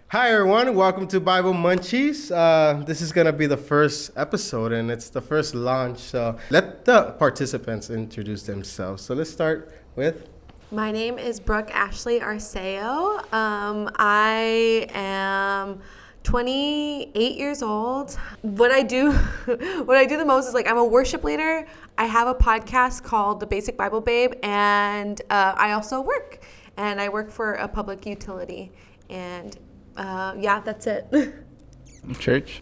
Hi everyone, welcome to Bible Munchies. This is going to be the first episode and it's the first launch, so let the participants introduce themselves. So let's start with... My name is Brooke Ashley Arceo. I am 28 years old. What I do the most is I'm a worship leader. I have a podcast called The Basic Bible Babe, and I also work. And I work for a public utility. And that's it. Church.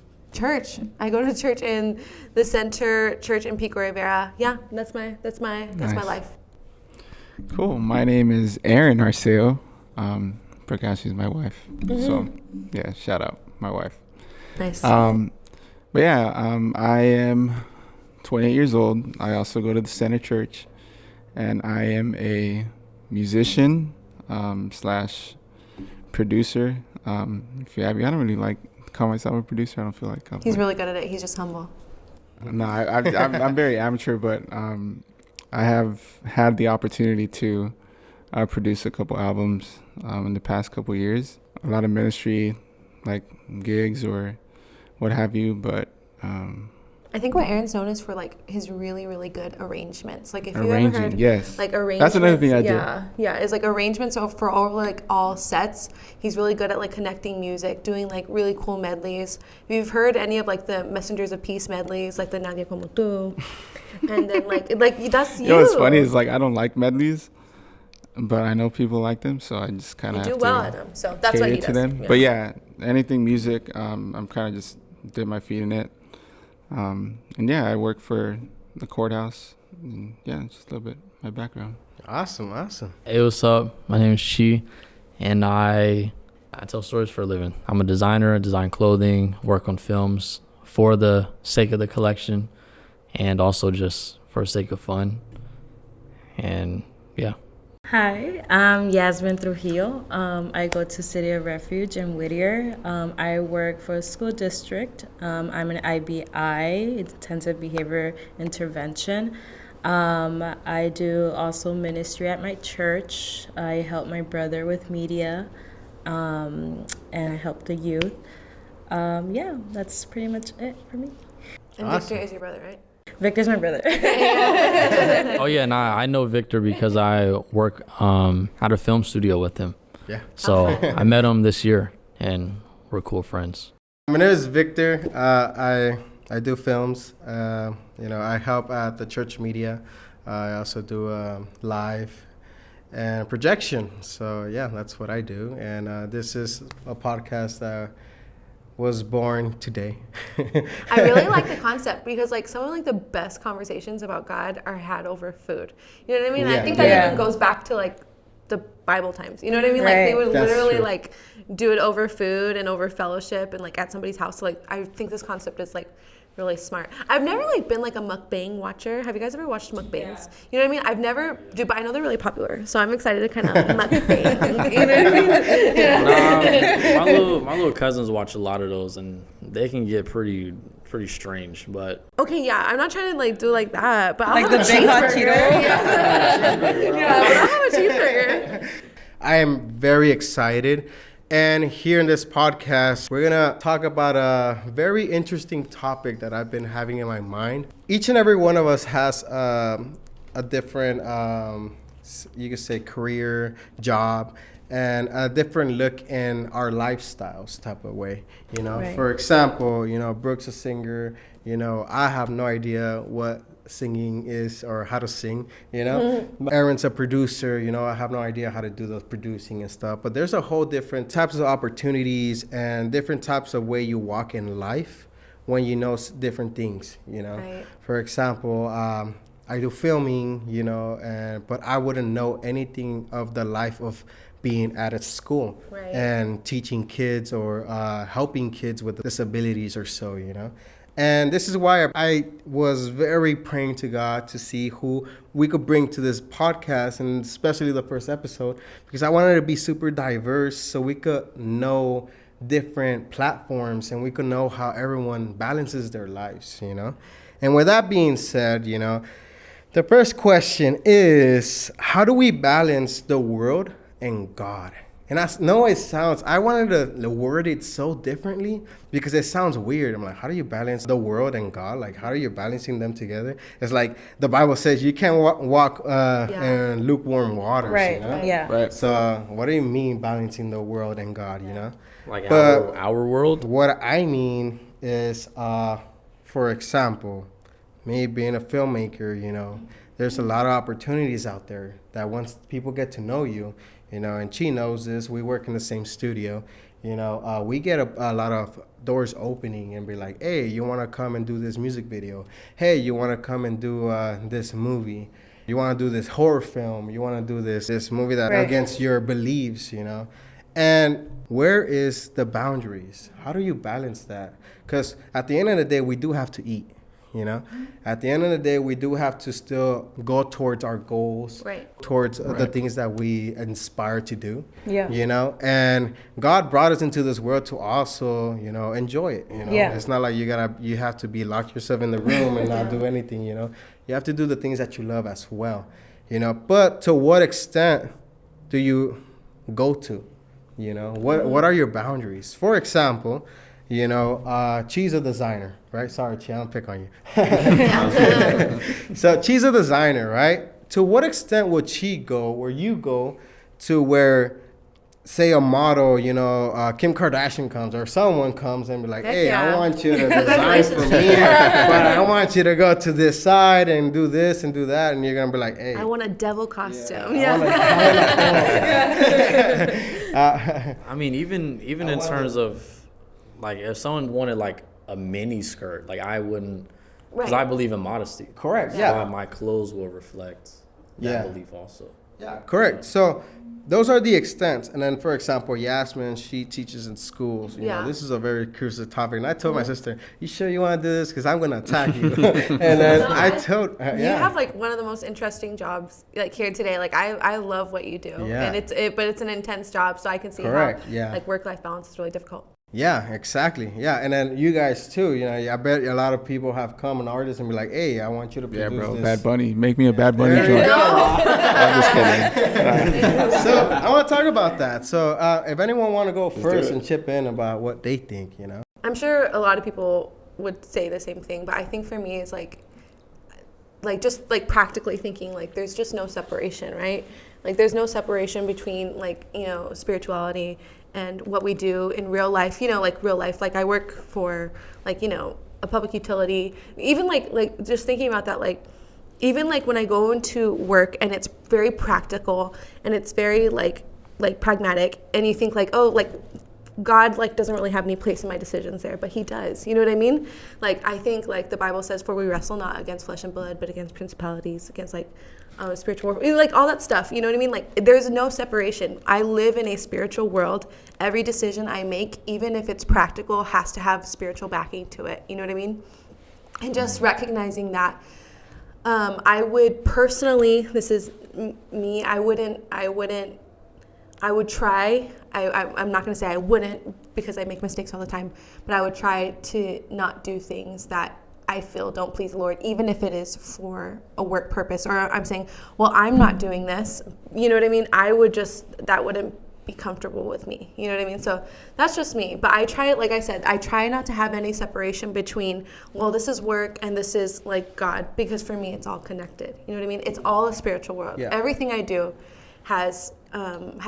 I go to church in the Center Church in Pico Rivera. Yeah, that's my life. Cool. My name is Aaron Arceo. Brooke Ashley's my wife. Mm-hmm. So yeah, shout out my wife. Nice. I am 28 years old. I also go to the Center Church, and I am a musician slash producer. If you have me, I don't really call myself a producer. I don't feel like he's really good at it. He's just humble. No, I'm very amateur, but I have had the opportunity to produce a couple albums in the past couple years. A lot of ministry, like gigs or what have you, but I think what Aaron's known is for his really, really good arrangements. If you arranging, ever heard yes, arrangements, that's another thing I do. Yeah, it's arrangements for all sets. He's really good at connecting music, doing really cool medleys. If you've heard any of the Messengers of Peace medleys, the Nadie Como Tu, and then that's you. You know what's funny is I don't like medleys, but I know people like them, so I just kind of do well at them. So that's what he does. Them. Yeah. But yeah, anything music, I'm kind of just dip my feet in it. I work for the courthouse. And just a little bit my background. Awesome. Hey, what's up? My name is Chi, and I tell stories for a living. I'm a designer. I design clothing, work on films for the sake of the collection, and also just for the sake of fun. And yeah. Hi, I'm Yasmin Trujillo. I go to City of Refuge in Whittier. I work for a school district. I'm an IBI, Intensive Behavior Intervention. I do also ministry at my church. I help my brother with media, and I help the youth. That's pretty much it for me. And awesome. Victor is your brother, right? Victor's my brother. Oh yeah, and I know Victor because I work at a film studio with him. Yeah. So I met him this year, and we're cool friends. My name is Victor. I do films. I help at the church media. I also do live and projection. So yeah, that's what I do. And this is a podcast that was born today. I really like the concept because some of the best conversations about God are had over food. You know what I mean? Yeah. I think that even goes back to the Bible times. You know what I mean? Right. They would That's literally true. Do it over food and over fellowship and at somebody's house. So I think this concept is really smart. I've never been a mukbang watcher. Have you guys ever watched mukbangs? Yeah. You know what I mean? I've never, but I know they're really popular. So I'm excited to kind of mukbang. You know what I mean? Yeah. My little cousins watch a lot of those, and they can get pretty strange. But okay, yeah, I'm not trying to do that, but I'll have the a big hot cheeseburger. Cheeto. Yeah, but I'll have a cheeseburger. I am very excited. And here in this podcast, we're going to talk about a very interesting topic that I've been having in my mind. Each and every one of us has a different, you could say, career, job, and a different look in our lifestyles type of way. Right. For example, Brooke's a singer. I have no idea what singing is or how to sing. Aaron's a producer. I have no idea how to do the producing and stuff, but there's a whole different types of opportunities and different types of way you walk in life when you know different things. Right. For example, I do filming, but I wouldn't know anything of the life of being at a school. Right. And teaching kids or helping kids with disabilities or so. And this is why I was very praying to God to see who we could bring to this podcast, and especially the first episode, because I wanted to be super diverse so we could know different platforms and we could know how everyone balances their lives, And with that being said, The first question is, how do we balance the world and God? And I know it sounds, I wanted to word it so differently because it sounds weird. I'm like, how do you balance the world and God? Like, how are you balancing them together? It's like the Bible says you can't walk in lukewarm waters, Right. you know? Yeah. Right. So what do you mean balancing the world and God, you know? Like But- our world. What I mean is, for example, me being a filmmaker, you know, there's a lot of opportunities out there that once people get to know you, you know, and she knows this, we work in the same studio, you know, we get a lot of doors opening and be like, hey, you want to come and do this music video? Hey, you want to come and do this movie? You want to do this horror film? You want to do this movie that Right. against your beliefs, you know? And where is the boundaries? How do you balance that? Because at the end of the day, we do have to eat, you know? At the end of the day, we do have to still go towards our goals, Right. towards the things that we inspire to do, Yeah. you know? And God brought us into this world to also, you know, enjoy it, you know? Yeah. It's not like you have to be lock yourself in the room and not do anything, you know? You have to do the things that you love as well, you know? But to what extent do you go to? You know, what are your boundaries? For example, you know, she's a designer, right? Sorry, Chi, I don't pick on you. So she's a designer, right? To what extent would she go or you go to where, say, a model, you know, Kim Kardashian comes or someone comes and be like, Heck hey, yeah. I want you to design for me, but I want you to go to this side and do this and do that. And you're going to be like, hey. I want a devil costume. I wanna- I mean, even in terms of like if someone wanted like a mini skirt, like I wouldn't, because Right. I believe in modesty. Correct, That's yeah. why my clothes will reflect that Yeah. belief also. Yeah, correct. So those are the extents. And then, for example, Yasmin, she teaches in schools. You Yeah. know, this is a very crucial topic. And I told my sister, you sure you want to do this? Because I'm going to attack you. And then No, I told her, You yeah. have like one of the most interesting jobs like here today. Like I love what you do. Yeah. And but it's an intense job, so I can see Correct, how yeah. like work-life balance is really difficult. Yeah, exactly. Yeah, and then you guys too. You know, I bet a lot of people have come an artist and be like, "Hey, I want you to produce Yeah, bro. this." Bad Bunny. Make me a Bad Bunny There you joint. go. I'm just kidding. So I want to talk about that. So if anyone want to go do first it. and chip in about what they think, you know. I'm sure a lot of people would say the same thing, but I think for me it's like just like practically thinking, like there's just no separation, right? Like there's no separation between like, you know, spirituality and what we do in real life, you know, like real life. Like I work for like, you know, a public utility. Even like just thinking about that, like even like when I go into work and it's very practical and it's very like pragmatic, and you think like, oh, like God like doesn't really have any place in my decisions there, but he does. You know what I mean? Like I think like the Bible says, for we wrestle not against flesh and blood, but against principalities, against like spiritual warfare, like all that stuff. You know what I mean? Like there's no separation. I live in a spiritual world. Every decision I make, even if it's practical, has to have spiritual backing to it. You know what I mean? And just recognizing that, I would personally, this is me, I would try, I'm not going to say I wouldn't because I make mistakes all the time, but I would try to not do things that I feel don't please the Lord, even if it is for a work purpose, or I'm saying, well, I'm not doing this. You know what I mean? That wouldn't be comfortable with me. You know what I mean? So that's just me. But I try, like I said, I try not to have any separation between, well, this is work and this is like God, because for me, it's all connected. You know what I mean? It's all a spiritual world. Yeah. Everything I do has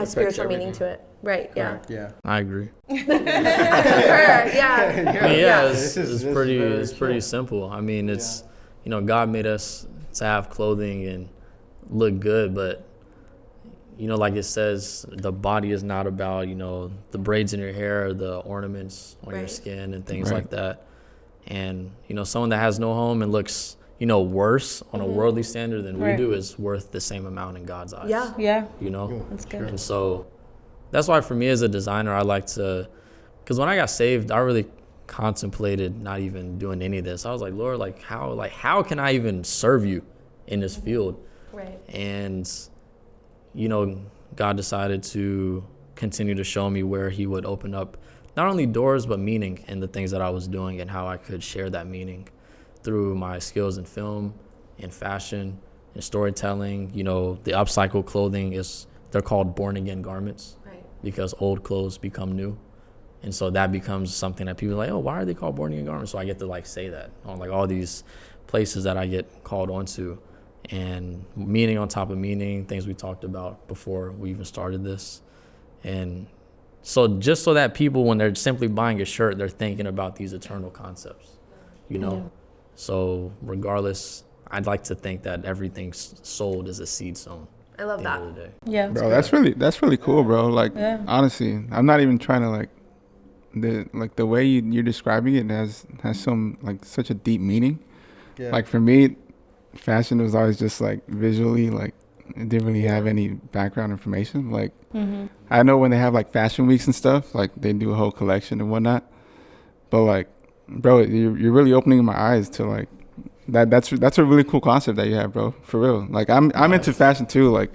spiritual meaning to it. Right. Correct, yeah. I agree. Yeah. Yeah. I mean, yeah, This is it's very pretty simple. I mean, it's you know, God made us to have clothing and look good, but you know, like it says, the body is not about, you know, the braids in your hair, or the ornaments on your Right. skin and things Right. like that. And you know, someone that has no home and looks, you know, worse on a worldly standard than we Right. do is worth the same amount in God's eyes. Yeah. Yeah, You know? that's good. And so that's why for me as a designer, I like to, because when I got saved, I really contemplated not even doing any of this. I was like, Lord, how can I even serve you in this field? Right. And, you know, God decided to continue to show me where he would open up not only doors, but meaning in the things that I was doing and how I could share that meaning through my skills in film, in fashion, and storytelling. You know, the upcycle clothing they're called born again garments, Right. because old clothes become new. And so that becomes something that people are like, oh, why are they called born again garments? So I get to like say that on like all these places that I get called onto, and meaning on top of meaning, things we talked about before we even started this. And so just so that people, when they're simply buying a shirt, they're thinking about these eternal concepts, you know? Yeah. So regardless, I'd like to think that everything sold is a seed sown. I love at that. the end of the day. Yeah. Bro, that's really cool, bro. Like, Yeah. honestly, I'm not even trying to like the way you're describing it has some like such a deep meaning. Yeah. Like for me, fashion was always just like visually, like it didn't really have any background information. Like I know when they have like fashion weeks and stuff, like they do a whole collection and whatnot. But like, bro, you're really opening my eyes to like that's a really cool concept that you have, bro. For real. Like I'm into fashion too. Like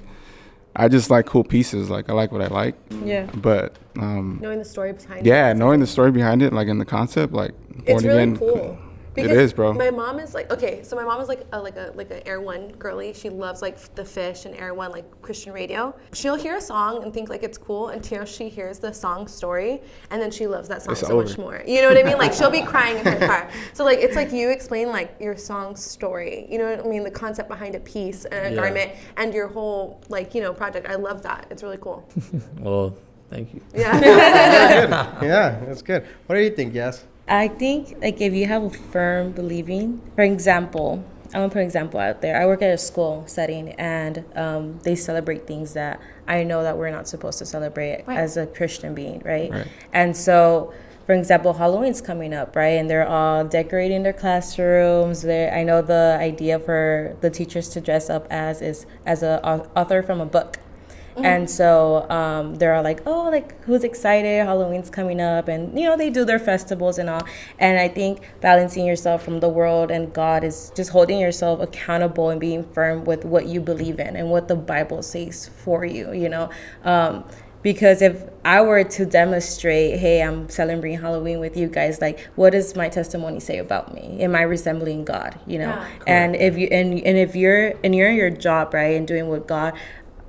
I just like cool pieces. Like I like what I like. Yeah. But Knowing the story behind yeah, it. knowing the story behind it, like in the concept, like It's born really again, cool. It is, bro. My mom is like, okay, so my mom is like a Air One girly. She loves like the Fish and Air One, like Christian radio. She'll hear a song and think like it's cool until she hears the song story, and then she loves that song It's so over. much more. You know what I mean? Like she'll be crying in her car. So like it's like you explain like your song's story. You know what I mean? The concept behind a piece and a garment and your whole like project. I love that. It's really cool. Well, thank you. Yeah. Yeah, that's good. What do you think, Yes? I think like if you have a firm believing, for example, I'm gonna put an example out there. I work at a school setting, and they celebrate things that I know that we're not supposed to celebrate as a Christian being, right? And so, for example, Halloween's coming up, right? And they're all decorating their classrooms. I know the idea for the teachers to dress up as a author from a book. And so they're all like, oh, like who's excited? Halloween's coming up. And, they do their festivals and all. And I think balancing yourself from the world and God is just holding yourself accountable and being firm with what you believe in and what the Bible says for you, because if I were to demonstrate, hey, I'm celebrating Halloween with you guys, like, what does my testimony say about me? Am I resembling God, And if you're in your job, right, and doing what God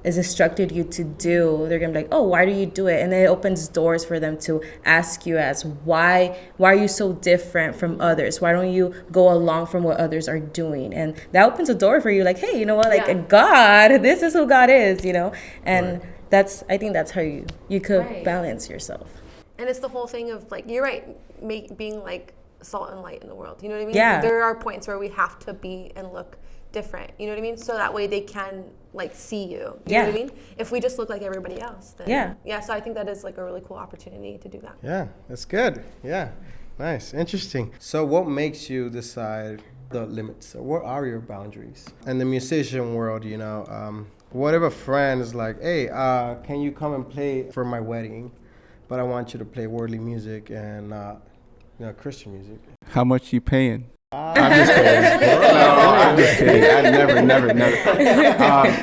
is instructed you to do, they're gonna be like, oh, why do you do it? And then it opens doors for them to ask you as why are you so different from others? Why don't you go along from what others are doing? And that opens a door for you, like, hey, you know what, like God, this is who God is, and I think that's how you could balance yourself. And it's the whole thing of like, you're right, being like salt and light in the world, you know what I mean? Yeah. There are points where we have to be and look different, you know what I mean? So that way they can like see you, you know what I mean? If we just look like everybody else, then so I think that is like a really cool opportunity to do that. Yeah, that's good. Yeah, nice, interesting. So what makes you decide the limits? Or what are your boundaries? In the musician world, what if a friend is like, hey, can you come and play for my wedding? But I want you to play worldly music and not, Christian music. How much you paying? I'm just kidding. No, I'm just kidding. I never.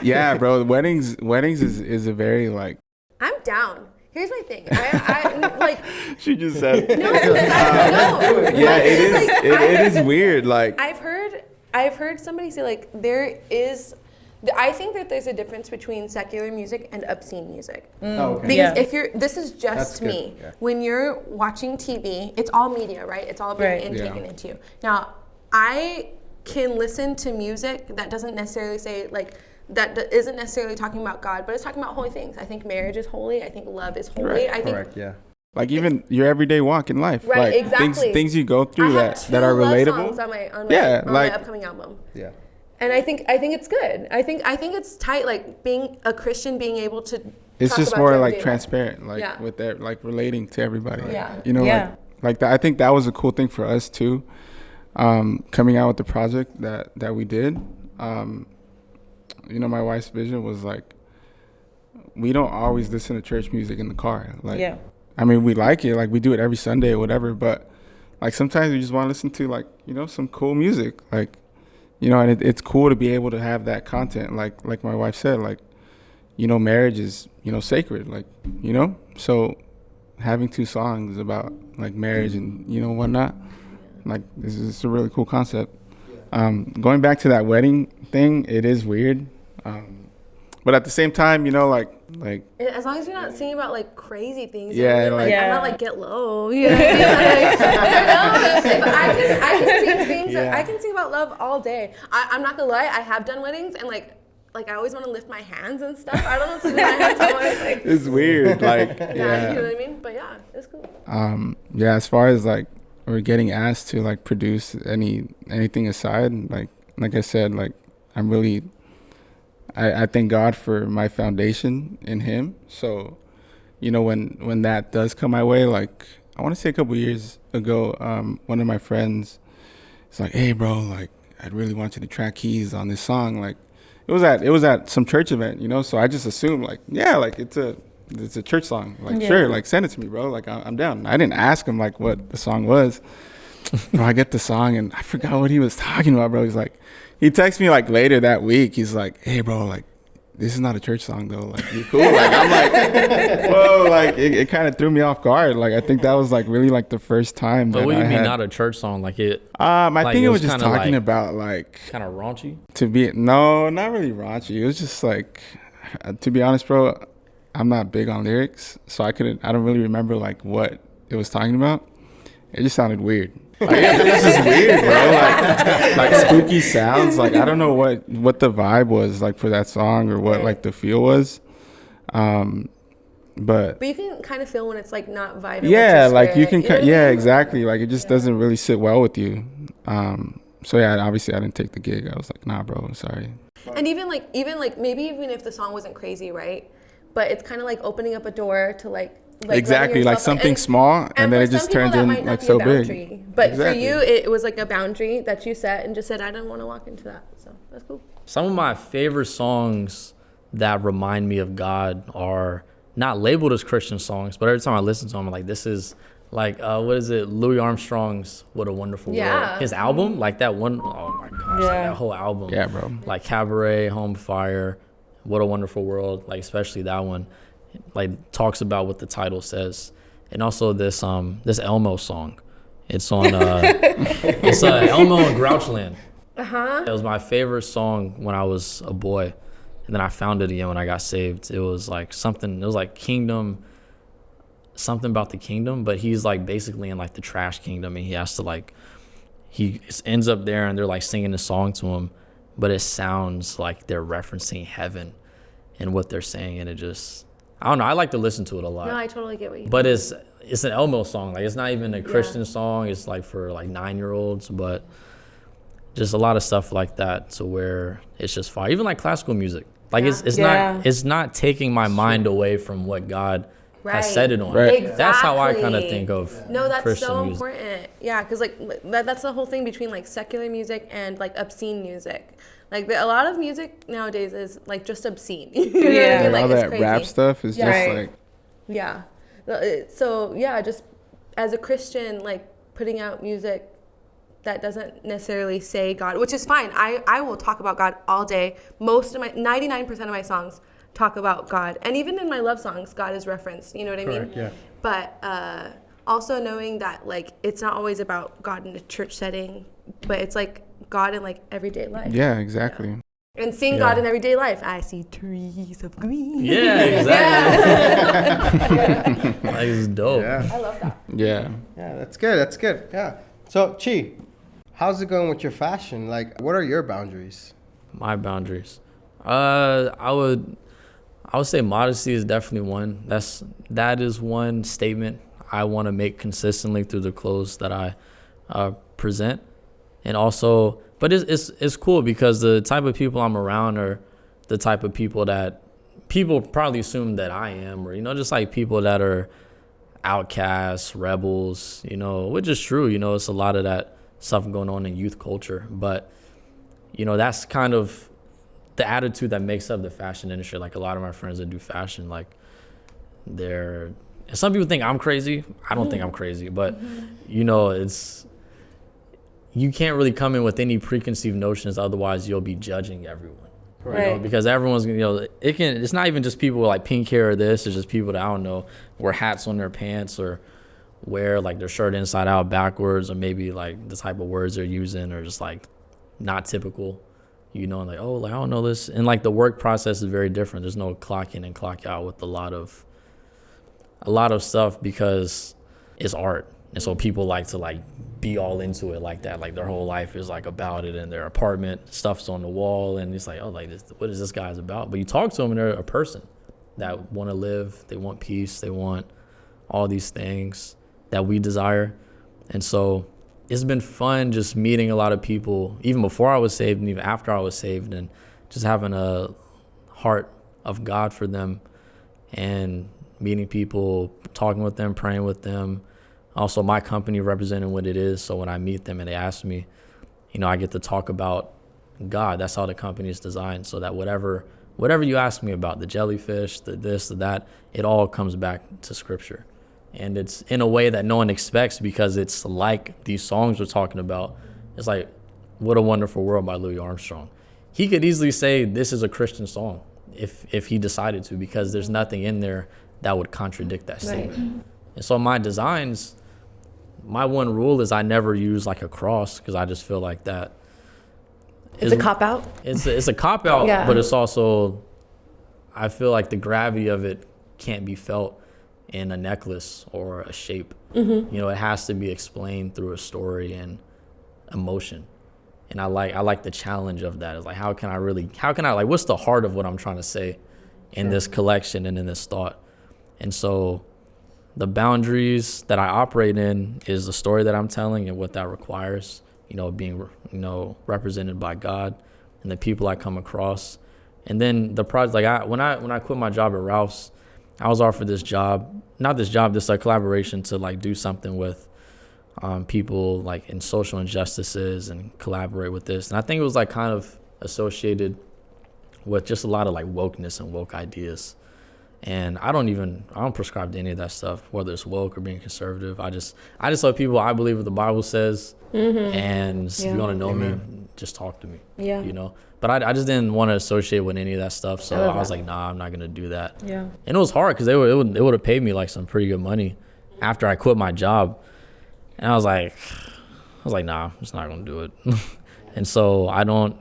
Yeah, bro. Weddings is a very like. I'm down. Here's my thing. I like. She just said. No. Yeah, it is. Like, It is weird. Like I've heard somebody say like there is. I think that there's a difference between secular music and obscene music. Oh, okay. Because this is just That's me. good. Yeah. When you're watching TV, it's all media, right? It's all being taken into you. Now, I can listen to music that doesn't necessarily say like, that isn't necessarily talking about God, but it's talking about holy things. I think marriage is holy. I think love is holy. Right. I think Correct, yeah. Like even your everyday walk in life. Right, like exactly. Things you go through I have that are two love relatable. songs on my upcoming album. Yeah. And I think it's good. I think it's tight. Like being a Christian, being able to. It's talk just about more your like everyday transparent, like Yeah. with that, like relating to everybody. Yeah. Like that. I think that was a cool thing for us too. Coming out with the project that we did. My wife's vision was like, we don't always listen to church music in the car. Like, I mean, we like it. Like we do it every Sunday or whatever. But like sometimes we just want to listen to like some cool music. Like. And it's cool to be able to have that content, like my wife said, like, marriage is, sacred, like, so having two songs about like marriage and, whatnot, like this is a really cool concept. Going back to that wedding thing, it is weird. But at the same time, you know, like As long as you're not singing about like crazy things. Yeah, you know what I mean? like- I'm not like get low. You know what I mean? Like, I don't know. If I can sing things. Yeah. I can sing about love all day. I'm not gonna lie. I have done weddings and like I always want to lift my hands and stuff. I don't know what to do with my hands. I'm always like, it's weird. Like, yeah, you know what I mean? But yeah, it's cool. Yeah, as far as like we're getting asked to like produce anything aside, like I said, like I'm really I thank God for my foundation in Him. So, you know, when that does come my way, like I want to say a couple years ago, one of my friends is like, "Hey, bro, like I'd really want you to track keys on this song." Like it was at some church event, you know. So I just assumed like, yeah, like it's a church song. Like sure, like send it to me, bro. Like I'm down. I didn't ask him like what the song was. Bro, I get the song and I forgot what he was talking about, bro. He's like, he texts me like later that week. He's like, "Hey, bro, like this is not a church song though. Like you cool?" Like I'm like, whoa, like it kind of threw me off guard. Like I think that was like really like the first time. But that what do you I mean had, not a church song? Like it I like, think it it was was just kinda talking like- about like kind of raunchy? no, not really raunchy. It was just like, to be honest, bro, I'm not big on lyrics, so I don't really remember like what it was talking about. It just sounded weird. Like, it was just weird, bro. Like spooky sounds. Like I don't know what the vibe was like for that song or what like the feel was. But you can kind of feel when it's like not vibing. with yeah, your like you spirit, can, know what I yeah, mean? exactly. Like it just doesn't really sit well with you. So yeah, obviously I didn't take the gig. I was like, nah, bro, sorry. And even maybe even if the song wasn't crazy, right? But it's kind of like opening up a door to like Exactly, letting like yourself, something and- small, and then for it just some people turns that in might not like be so a big. boundary. But Exactly. for you, it was like a boundary that you set and just said, I don't want to walk into that. So that's cool. Some of my favorite songs that remind me of God are not labeled as Christian songs, but every time I listen to them, I'm like, this is like, what is it? Louis Armstrong's What a Wonderful Yeah. World. His album, like that one, oh my gosh, like that whole album. Yeah, bro. Like Cabaret, Home Fire, What a Wonderful World, like especially that one, like talks about what the title says. And also this Elmo song. It's on it's Elmo and Grouchland. It was my favorite song when I was a boy. And then I found it again when I got saved. It was like kingdom, something about the kingdom, but he's like basically in like the trash kingdom, and he has to like, he ends up there and they're like singing a song to him, but it sounds like they're referencing heaven and what they're saying, and it just, I don't know, I like to listen to it a lot. No, I totally get what you But it's an Elmo song. Like it's not even a Christian song. It's like for like 9-year-olds, but just a lot of stuff like that to where it's just fire. Even like classical music. Like it's not taking my mind away from what God has set it on. Right. That's how I Exactly. kind of think of No, that's Christian so music. important. Yeah, because like that's the whole thing between like secular music and like obscene music. Like a lot of music nowadays is like just obscene. You know what I mean? And Like, all it's that crazy. rap stuff is just Right. like, Yeah. So yeah, just as a Christian, like putting out music that doesn't necessarily say God, which is fine. I will talk about God all day. 99% of my songs talk about God. And even in my love songs, God is referenced. You know what I mean? Correct, yeah. But also knowing that like it's not always about God in a church setting, but it's like God in like everyday life. yeah, exactly. And seeing Yeah. God in everyday life. I see trees of green. Yeah, exactly. Like it's dope. Yeah. I love that. Yeah. Yeah, that's good. That's good. Yeah. So, Chi, how's it going with your fashion? Like, what are your boundaries? My boundaries. I would say modesty is definitely one. That is one statement I want to make consistently through the clothes that I present. And also, but it's cool because the type of people I'm around are the type of people that people probably assume that I am, or just like people that are outcasts, rebels, which is true. It's a lot of that stuff going on in youth culture, but that's kind of the attitude that makes up the fashion industry. Like a lot of my friends that do fashion, like some people think I'm crazy. I don't think I'm crazy, but you can't really come in with any preconceived notions, otherwise you'll be judging everyone. Right. Because everyone's it's not even just people with like pink hair or this, it's just people that I don't know wear hats on their pants or wear like their shirt inside out backwards, or maybe like the type of words they're using, or just like not typical, you know, like, oh, like I don't know this. And like the work process is very different. There's no clock in and clock out with a lot of stuff because it's art. And so people like to like be all into it like that. Like their whole life is like about it, and their apartment stuff's on the wall, and it's like, oh, like what is this guy's about? But you talk to them and they're a person that want to live. They want peace. They want all these things that we desire. And so it's been fun just meeting a lot of people, even before I was saved and even after I was saved, and just having a heart of God for them and meeting people, talking with them, praying with them. Also, my company representing what it is. So when I meet them and they ask me, you know, I get to talk about God. That's how the company is designed, so that whatever you ask me about, the jellyfish, the this, the that, it all comes back to Scripture. And it's in a way that no one expects, because it's like these songs we're talking about. It's like, What a Wonderful World by Louis Armstrong. He could easily say this is a Christian song if he decided to, because there's nothing in there that would contradict that statement. And so my designs, my one rule is I never use like a cross, because I just feel like that. It's a cop-out? It's a cop-out, Yeah. but it's also, I feel like the gravity of it can't be felt in a necklace or a shape. You know, it has to be explained through a story and emotion. And I like the challenge of that. It's like, how can I like, what's the heart of what I'm trying to say in this collection and in this thought? And so the boundaries that I operate in is the story that I'm telling and what that requires, you know, being, you know, represented by God and the people I come across. And then the project, like when I quit my job at Ralph's, I was offered this collaboration to like do something with people like in social injustices and collaborate with this. And I think it was like kind of associated with just a lot of like wokeness and woke ideas. And I don't prescribe to any of that stuff, whether it's woke or being conservative. I just tell people I believe what the Bible says, and if you want to know me, just talk to me. Yeah. You know, but I just didn't want to associate with any of that stuff, so I was like, nah, I'm not gonna do that. Yeah. And it was hard because it would have paid me like some pretty good money after I quit my job, and I was like, nah, I'm just not gonna do it. And so I don't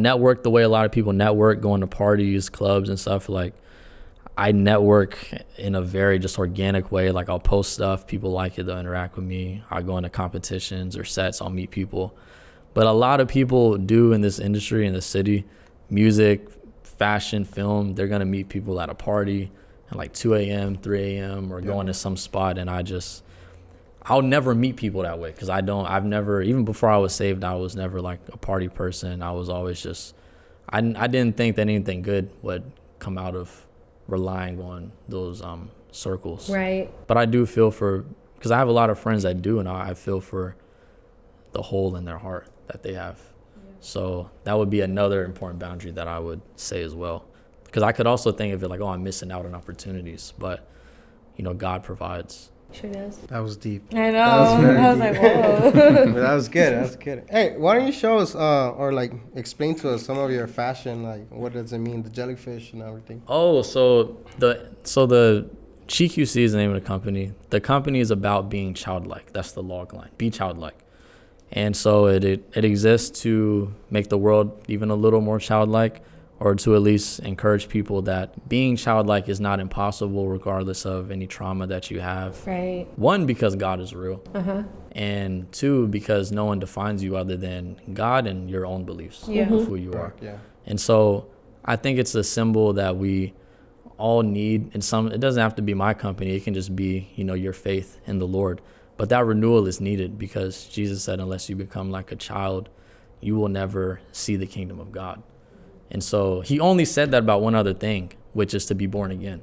network the way a lot of people network, going to parties, clubs, and stuff. Like, I network in a very just organic way. Like, I'll post stuff, people like it, they'll interact with me. I go into competitions or sets, I'll meet people. But a lot of people do in this industry, in the city, music, fashion, film, they're gonna meet people at a party at like 2 a.m., 3 a.m., or going to some spot, and I'll never meet people that way, because even before I was saved, I was never like a party person. I was always just, I didn't think that anything good would come out of relying on those circles. Right. But I do feel because I have a lot of friends that do, and I feel for the hole in their heart that they have. Yeah. So that would be another important boundary that I would say as well. Because I could also think of it like, oh, I'm missing out on opportunities, but you know, God provides. Sure does. That was deep. I know. I was like, whoa. That was good. Hey, why don't you show us or like explain to us some of your fashion? Like, what does it mean, the jellyfish and everything? Oh, so the GQC is the name of the company. The company is about being childlike. That's the log line. Be childlike. And so it exists to make the world even a little more childlike, or to at least encourage people that being childlike is not impossible regardless of any trauma that you have. Right. One, because God is real. And two, because no one defines you other than God and your own beliefs of who you are. Yeah. And so I think it's a symbol that we all need. And it doesn't have to be my company. It can just be, you know, your faith in the Lord. But that renewal is needed, because Jesus said, unless you become like a child, you will never see the kingdom of God. And so he only said that about one other thing, which is to be born again.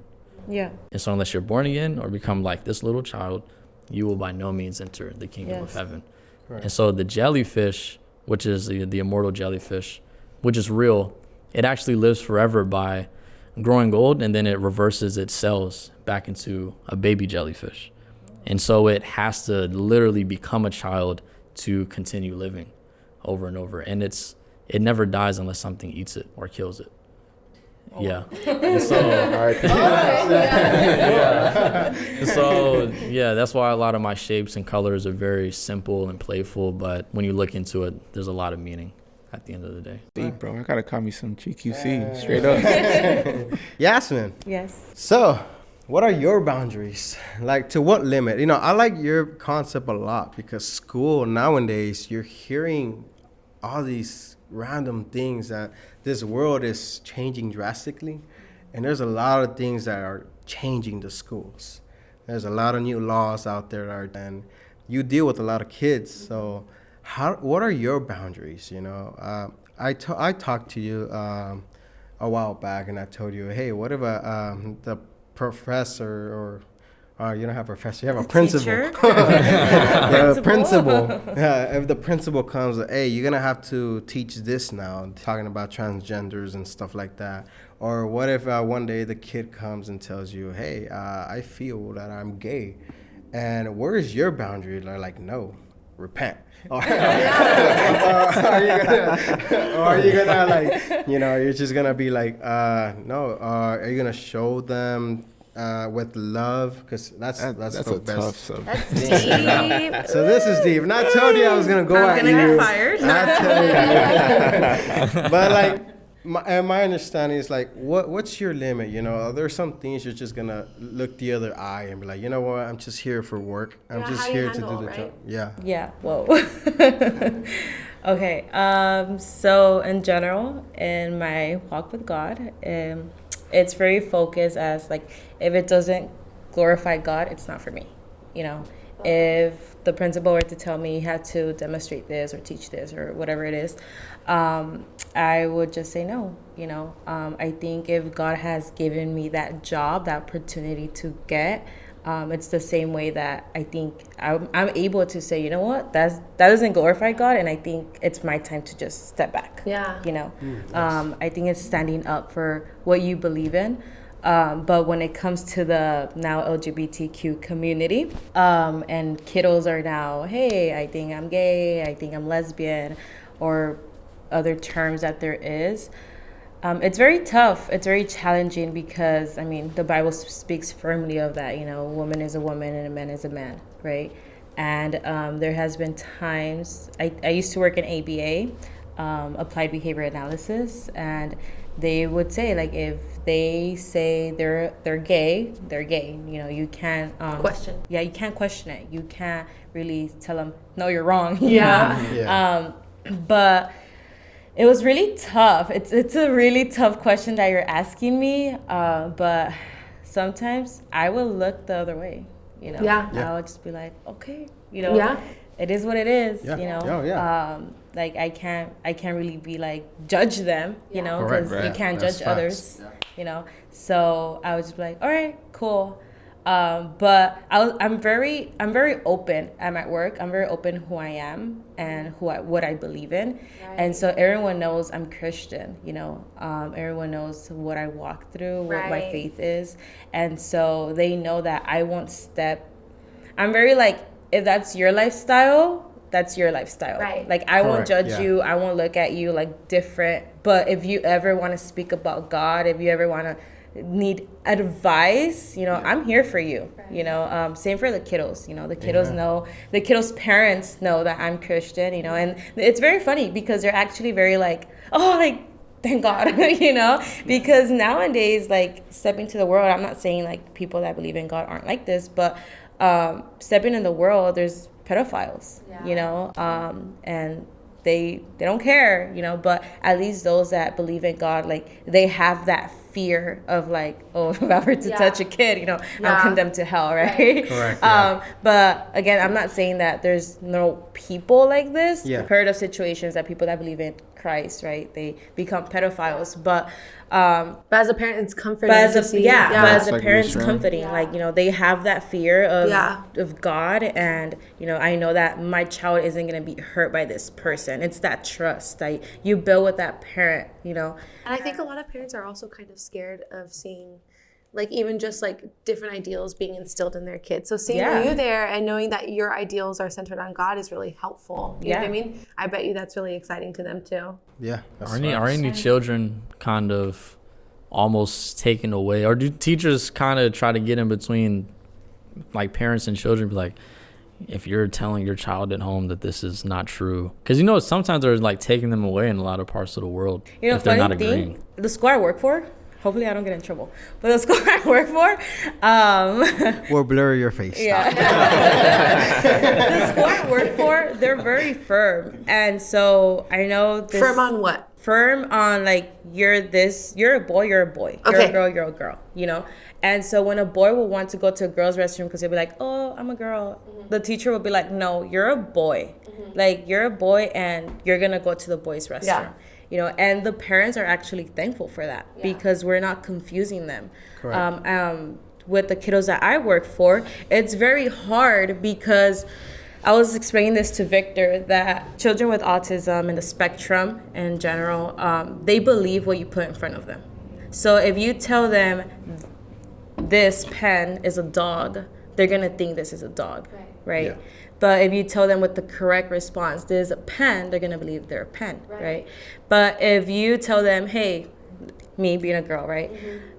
Yeah. And so unless you're born again or become like this little child, you will by no means enter the kingdom of heaven. Right. And so the jellyfish, which is the immortal jellyfish, which is real, it actually lives forever by growing old, and then it reverses its cells back into a baby jellyfish. And so it has to literally become a child to continue living over and over. And it never dies unless something eats it or kills it. Oh. Yeah. And so, that's why a lot of my shapes and colors are very simple and playful. But when you look into it, there's a lot of meaning. at the end of the day. Deep, bro. I gotta call me some GQC straight up. Yasmin, Yes. so what are your boundaries? Like, to what limit? You know, I like your concept a lot because school nowadays, you're hearing all these random things that this world is changing drastically. And there's a lot of things that are changing the schools. There's a lot of new laws out there, and you deal with a lot of kids. So what are your boundaries? You know, I talked to you a while back, and I told you, hey, what if the professor or you don't have a professor, you have a principal. The principal. If the principal comes, hey, you're gonna have to teach this now, talking about transgenders and stuff like that. Or what if one day the kid comes and tells you, hey, I feel that I'm gay, and where is your boundary? They're like, no, repent. Or are you gonna like, you know, you're just gonna be like, no. Are you gonna show them with love? Because that's the a best. tough subject. That's deep. So this is deep. And I told you I was gonna go at I'm you. gonna get fired. I tell you. But like, my understanding is like, what's your limit? You know, there's some things you're just gonna look the other eye and be like, you know what? I'm just here for work. I'm Yeah, just how you here handle, to do the right? job. Yeah. Yeah. Whoa. Okay. So in general, in my walk with God, it's very focused as like, if it doesn't glorify God, it's not for me. You know, if the principal were to tell me you had to demonstrate this or teach this or whatever it is, I would just say no. You know, I think if God has given me that job, that opportunity to get, it's the same way that I think I'm able to say, you know what, that doesn't glorify God, and I think it's my time to just step back. Yeah. You know, I think it's standing up for what you believe in. But when it comes to the now LGBTQ community, and kiddos are now, hey, I think I'm gay, I think I'm lesbian, or other terms that there is, it's very tough. It's very challenging because, I mean, the Bible speaks firmly of that, you know, a woman is a woman and a man is a man, right? And there has been times, I used to work in ABA, applied behavior analysis, and they would say, like, if they say they're gay, they're gay. You know, you can't Question. Yeah, you can't question it. You can't really tell them, no, you're wrong. Yeah. Yeah. But it was really tough. It's a really tough question that you're asking me. But sometimes I will look the other way. You know, Yeah. I'll just be like, okay, you know, Yeah. it is what it is. Yeah. You know, Oh, yeah. like I can't really be like judge them. You Yeah. know, Correct, because you right. can't That's judge facts. others. You know, so I was just like, all right, cool. But I'm very open. I'm at work. I'm very open who I am and what I believe in, and so everyone knows I'm Christian. You know, everyone knows what I walk through, what my Right. faith is, and so they know that I won't step. I'm very like, if that's your lifestyle, that's your lifestyle. Right. Like I won't Correct, judge yeah. you. I won't look at you like different. But if you ever want to speak about God, if you ever want to need advice, you know, I'm here for you. You know, same for the kiddos. You know, the kiddos know, the kiddos' parents know that I'm Christian. You know, and it's very funny because they're actually very like, oh, like, thank God, you know, because nowadays, like, stepping to the world, I'm not saying like people that believe in God aren't like this, but stepping in the world, there's pedophiles, you know, and they don't care, you know, but at least those that believe in God, like, they have that fear of like, oh, if I were to touch a kid, you know, I'm condemned to hell, right? Correct, yeah. But again, I'm not saying that there's no people like this. Yeah. I've heard of situations that people that believe in Christ, right, they become pedophiles, but as a parent, it's comforting but as to a, see. yeah, but as It's a like parent's reassuring. comforting, like, you know, they have that fear Yeah. of God, and, you know, I know that my child isn't going to be hurt by this person. It's that trust that you build with that parent, you know. And I think a lot of parents are also kind of scared of seeing, like, even just like different ideals being instilled in their kids. So seeing you there and knowing that your ideals are centered on God is really helpful. You know what I mean? I bet you that's really exciting to them too. Yeah. That's Are any children kind of almost taken away, or do teachers kind of try to get in between like parents and children, be like, if you're telling your child at home that this is not true, because you know sometimes they're like taking them away in a lot of parts of the world if they're not agreeing. The school I work for, hopefully I don't get in trouble, but the school I work for, We'll blur your face. yeah. The school I work for, they're very firm, and so I know this. Firm on what? Firm on like you're a boy, you're a boy. You're Okay. a girl, you're a girl. You know. And so when a boy will want to go to a girl's restroom because he'll be like, oh, I'm a girl, the teacher will be like, no, you're a boy. Like, you're a boy and you're going to go to the boys' restroom. Yeah. You know, and the parents are actually thankful for that because we're not confusing them. Correct. With the kiddos that I work for, it's very hard because I was explaining this to Victor that children with autism and the spectrum in general, they believe what you put in front of them. So if you tell them this pen is a dog, they're gonna think this is a dog, right? Yeah. But if you tell them with the correct response, this is a pen, they're gonna believe they're a pen, right? But if you tell them, hey, me being a girl, right?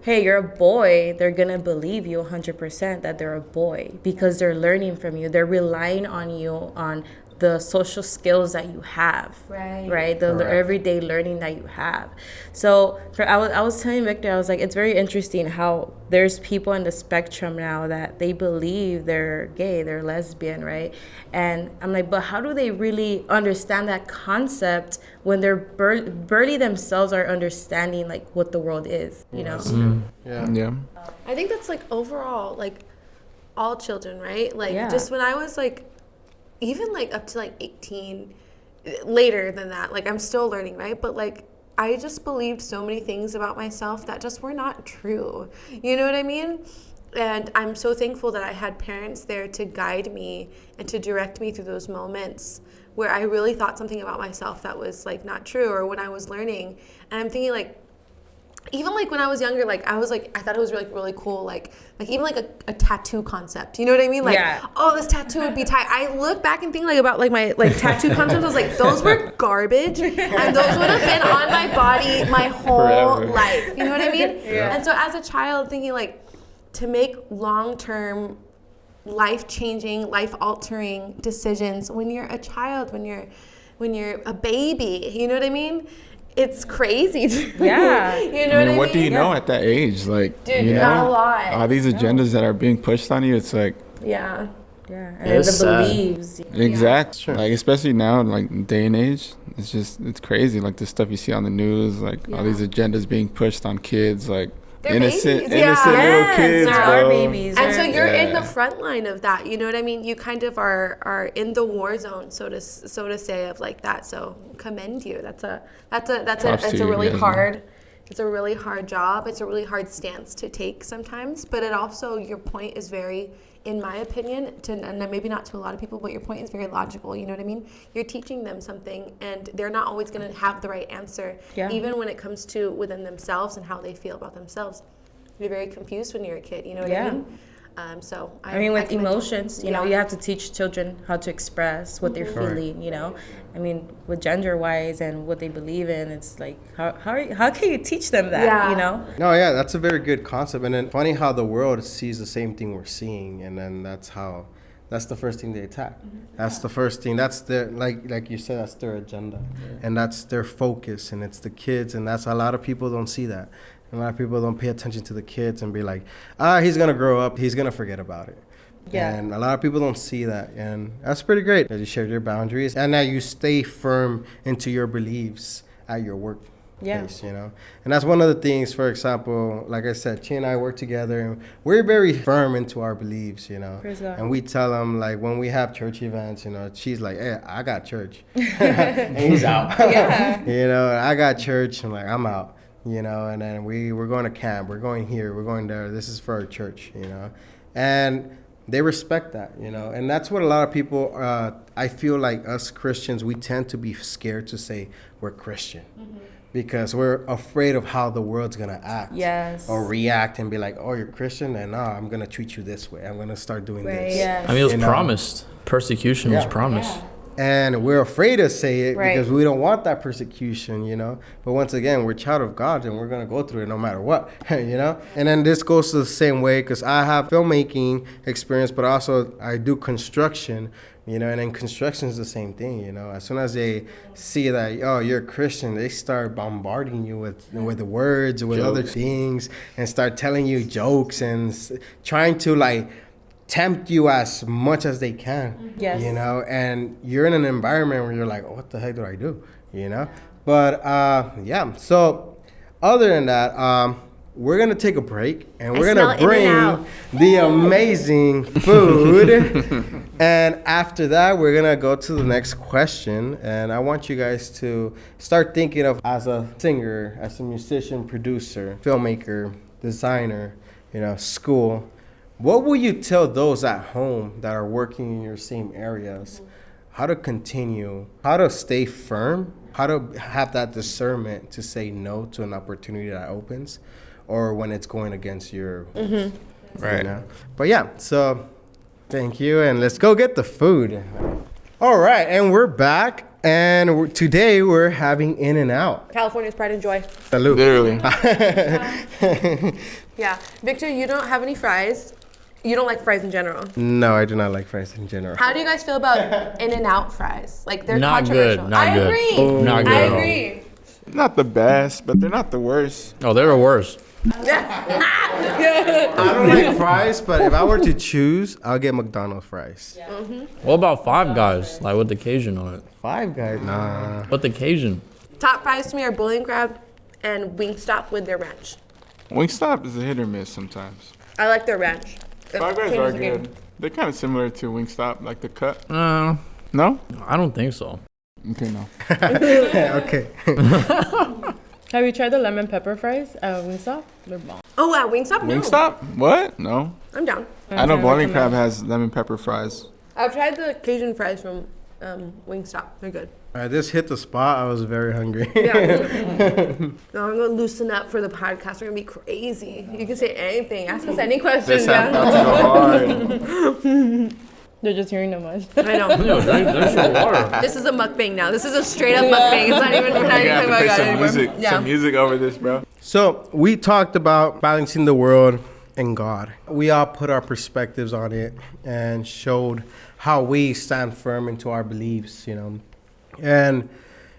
Hey, you're a boy, they're gonna believe you 100% that they're a boy because they're learning from you. They're relying on you on the social skills that you have, right? The Correct. everyday learning that you have. So I was telling Victor, I was like, it's very interesting how there's people in the spectrum now that they believe they're gay, they're lesbian, right? And I'm like, but how do they really understand that concept when they're barely themselves are understanding like what the world is, you know? Yeah. I think that's like overall, like all children, right? Like Yeah. just when I was like, even like up to like 18, later than that, like I'm still learning, right? But like I just believed so many things about myself that just were not true. You know what I mean? And I'm so thankful that I had parents there to guide me and to direct me through those moments where I really thought something about myself that was like not true, or when I was learning. And I'm thinking like, even like when I was younger, like I was like, I thought it was really, really cool. Like even like a tattoo concept, you know what I mean? Like, oh, this tattoo would be tight. I look back and think like about like my like tattoo concepts. I was like, those were garbage, and those would have been on my body my whole Forever. life. You know what I mean? And so as a child, thinking like to make long-term, life-changing, life-altering decisions when you're a child, when you're a baby, you know what I mean? It's crazy. Yeah. You know What do you know at that age? Like, Dude, you not know, a lot. all these agendas that are being pushed on you, it's like, Yeah. And It's the sad. beliefs. exact. Like, especially now, like, day and age, it's crazy. Like, the stuff you see on the news, like, all these agendas being pushed on kids, like, They're innocent babies, yeah. little Yes, kids, there bro. are babies. And so you're in Yeah. the front line of that, you know what I mean? You kind of are in the war zone, so to say, of like that. So commend you. That's a really guys, hard. It's a really hard job. It's a really hard stance to take sometimes. But it also, your point is very, in my opinion, and maybe not to a lot of people, but your point is very logical. You know what I mean? You're teaching them something, and they're not always going to have the right answer, even when it comes to within themselves and how they feel about themselves. You're very confused when you're a kid. You know what I mean? So I mean, with commend emotions, you know, you have to teach children how to express what they're feeling, you know. I mean, with gender-wise and what they believe in, it's like, how can you teach them that, you know? No, yeah, that's a very good concept. And then funny how the world sees the same thing we're seeing, and then that's the first thing they attack. That's the first thing. That's their, like you said, that's their agenda, and that's their focus, and it's the kids, and that's a lot of people don't see that. A lot of people don't pay attention to the kids and be like, he's gonna grow up, he's gonna forget about it. Yeah. And a lot of people don't see that, and that's pretty great that you shared your boundaries and that you stay firm into your beliefs at your workplace, you know. And that's one of the things. For example, like I said, Chi and I work together, and we're very firm into our beliefs, you know. Praise God. And we tell them, like, when we have church events, you know, she's like, hey, I got church, and he's out. You know, I got church, and like, I'm out. You know, and then we're going to camp, we're going here, we're going there, this is for our church, you know. And they respect that, you know. And that's what a lot of people, I feel like us Christians, we tend to be scared to say we're Christian. Because we're afraid of how the world's going to act. Yes. Or react and be like, oh, you're Christian? And I'm going to treat you this way. I'm going to start doing this. Yes. I mean, it was You know? promised. Persecution was Yeah. promised. And we're afraid to say it Right. because we don't want that persecution, you know. But once again, we're child of God and we're going to go through it no matter what, you know. And then this goes the same way because I have filmmaking experience, but also I do construction, you know. And then construction is the same thing, you know. As soon as they see that, oh, you're a Christian, they start bombarding you with the words, with other things, and start telling you jokes and trying to like tempt you as much as they can. Yes. You know, and you're in an environment where you're like, oh, what the heck do I do? You know? But yeah, so other than that, we're gonna take a break and we're gonna bring the amazing food. And after that, we're gonna go to the next question. And I want you guys to start thinking of as a singer, as a musician, producer, filmmaker, designer, you know, school. What will you tell those at home that are working in your same areas? How to continue, how to stay firm, how to have that discernment to say no to an opportunity that opens, or when it's going against your, Right. you know? But yeah, so thank you, and let's go get the food. All right, and we're back, and today we're having In-N-Out. California's pride and joy. Salute. Literally. Yeah. Victor, you don't have any fries. You don't like fries in general. No, I do not like fries in general. How do you guys feel about In-N-Out fries? Like they're Not good, controversial. not I good. agree. Not good I at all. agree. Not the best, but they're not the worst. Oh, they're the worst. I don't like fries, but if I were to choose, I'll get McDonald's fries. What about Five Guys? Like with the Cajun on it. Five Guys? Nah. With the Cajun. Top fries to me are Bowling Crab and Wingstop with their ranch. Wingstop is a hit or miss sometimes. I like their ranch. It Five Guys changes are the game. good. They're kind of similar to Wingstop, like the cut. No, No? I don't think so. Okay, no. Okay. Have you tried the lemon pepper fries at Wingstop? They're bomb. Oh, at Wingstop? No. Wingstop? What? No. I'm down. I know Bowling Crab has lemon pepper fries. I've tried the Cajun fries from Wingstop. They're good. This hit the spot. I was very hungry. Yeah. No, I'm gonna loosen up for the podcast. We're gonna be crazy. You can say anything. Ask us any questions. This Yeah. about to go hard. They're just hearing them much. I know. Yo, there's your water. This is a mukbang now. This is a straight up mukbang. It's not even. We're not You're even gonna have to talking play about some it music, anymore. Yeah. some music over this, bro. So we talked about balancing the world and God. We all put our perspectives on it and showed how we stand firm into our beliefs, you know. And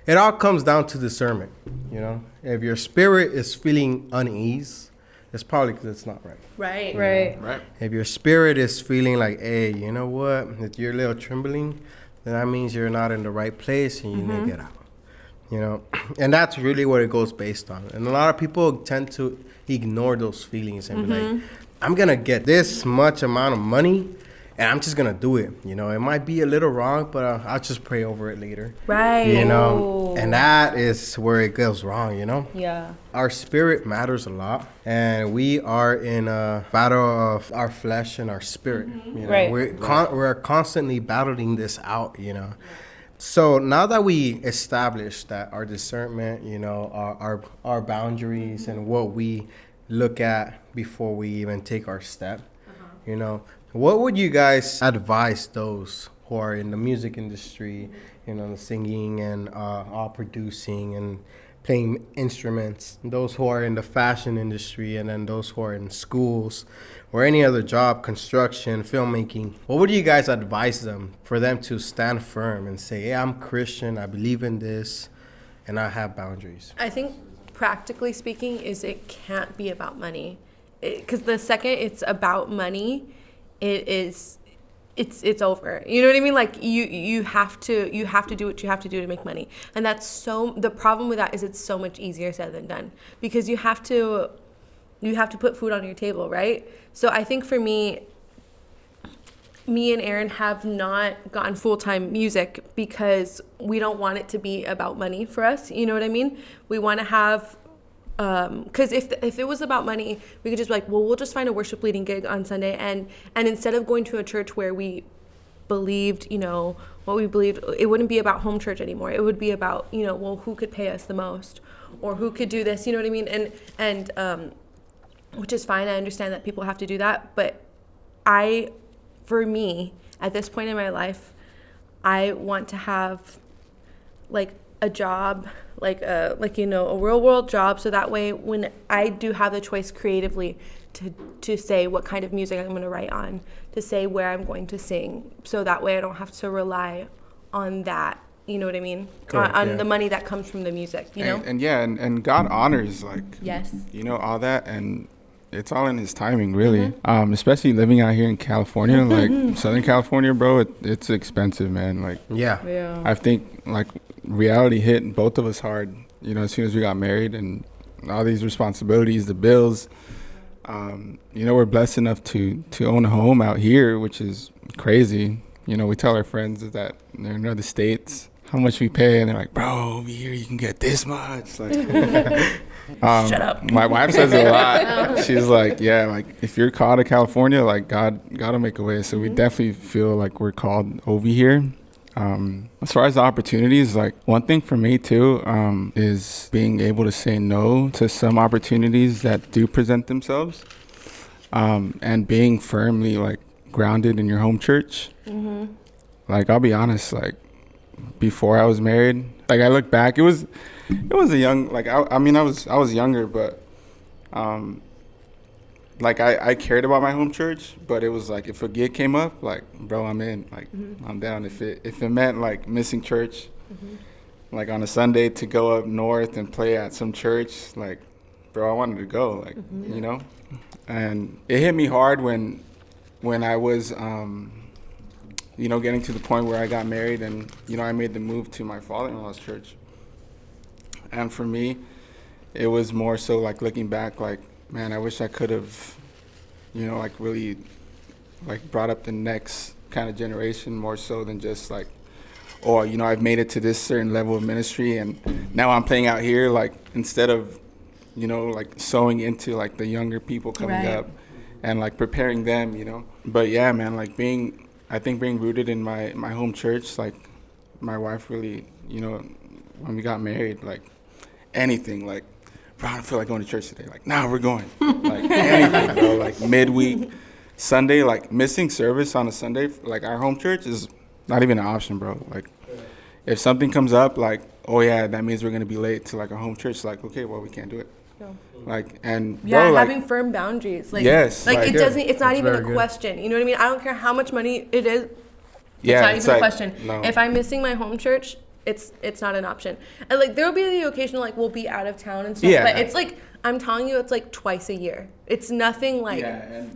it all comes down to discernment, you know. If your spirit is feeling unease, it's probably because it's not right. Right. Right. Right. If your spirit is feeling like, hey, you know what, if you're a little trembling, then that means you're not in the right place and you need to get out. You know, and that's really what it goes based on. And a lot of people tend to ignore those feelings and be like, I'm going to get this much amount of money and I'm just going to do it. You know, it might be a little wrong, but I'll just pray over it later. Right. You know, and that is where it goes wrong, you know. Yeah. Our spirit matters a lot, and we are in a battle of our flesh and our spirit. You know? Right. We're constantly battling this out, you know. So now that we established that our discernment, you know, our boundaries and what we look at before we even take our step, you know, what would you guys advise those who are in the music industry, you know, the singing and all producing and playing instruments, those who are in the fashion industry, and then those who are in schools or any other job, construction, filmmaking? What would you guys advise them for them to stand firm and say, hey, I'm Christian, I believe in this, and I have boundaries? I think practically speaking is it can't be about money. Because the second it's about money, it's over. You know what I mean? Like you have to do what you have to do to make money. And that's the problem with that is it's so much easier said than done, because you have to put food on your table, right? So I think for me and Aaron have not gotten full-time music because we don't want it to be about money for us. You know what I mean? We want to have, because if it was about money, we could just be like, well, we'll just find a worship leading gig on Sunday, and instead of going to a church where we believed, you know, what we believed, it wouldn't be about home church anymore. It would be about, you know, well, who could pay us the most, or who could do this, you know what I mean? And which is fine. I understand that people have to do that, but for me, at this point in my life, I want to have like a job, like a real world job, so that way when I do have the choice creatively to say what kind of music I'm going to write on, to say where I'm going to sing, so that way I don't have to rely on that, you know what I mean? Correct, on yeah. the money that comes from the music, you know? And God honors like Yes. all that, and it's all in his timing, really. Especially living out here in California, like Southern California, bro, it's expensive, man. Like Yeah. I think like reality hit both of us hard, as soon as we got married, and all these responsibilities, the bills. We're blessed enough to own a home out here, which is crazy. We tell our friends that they're in other states how much we pay, and they're like, bro, over here you can get this much. Like, Shut up. My wife says it a lot. She's like, yeah, like if you're called to California, like God'll make a way. So we definitely feel like we're called over here. As far as the opportunities, like one thing for me too, is being able to say no to some opportunities that do present themselves, and being firmly like grounded in your home church. Like, I'll be honest, like before I was married, like I look back, it was a young, like, I was younger, but, like I cared about my home church, but it was like, if a gig came up, like, bro, I'm in, like, I'm down. If it meant like missing church, like on a Sunday to go up north and play at some church, like, bro, I wanted to go, like, and it hit me hard when I was, getting to the point where I got married, and, I made the move to my father-in-law's church. And for me, it was more so like looking back, like, man, I wish I could have, like really like brought up the next kind of generation more so than just like, oh, I've made it to this certain level of ministry and now I'm playing out here, like instead of, like sowing into like the younger people coming up and like preparing them, But yeah, man, like being rooted in my home church, like my wife really, when we got married, like anything, like, bro, I don't feel like going to church today. Like, nah, we're going. Like, anything, bro. Like, midweek, Sunday, like, missing service on a Sunday, like, our home church is not even an option, bro. Like, if something comes up, like, oh, yeah, that means we're going to be late to, like, a home church. Like, okay, well, we can't do it. Like, and, bro, like, having firm boundaries. Like, yes. Like, it doesn't, it's not That's even a very question. You know what I mean? I don't care how much money it is. Yeah, It's not even a question. No. If I'm missing my home church, it's not an option. And like there will be the occasional like we'll be out of town and stuff, but it's like I'm telling you, it's like twice a year. It's nothing like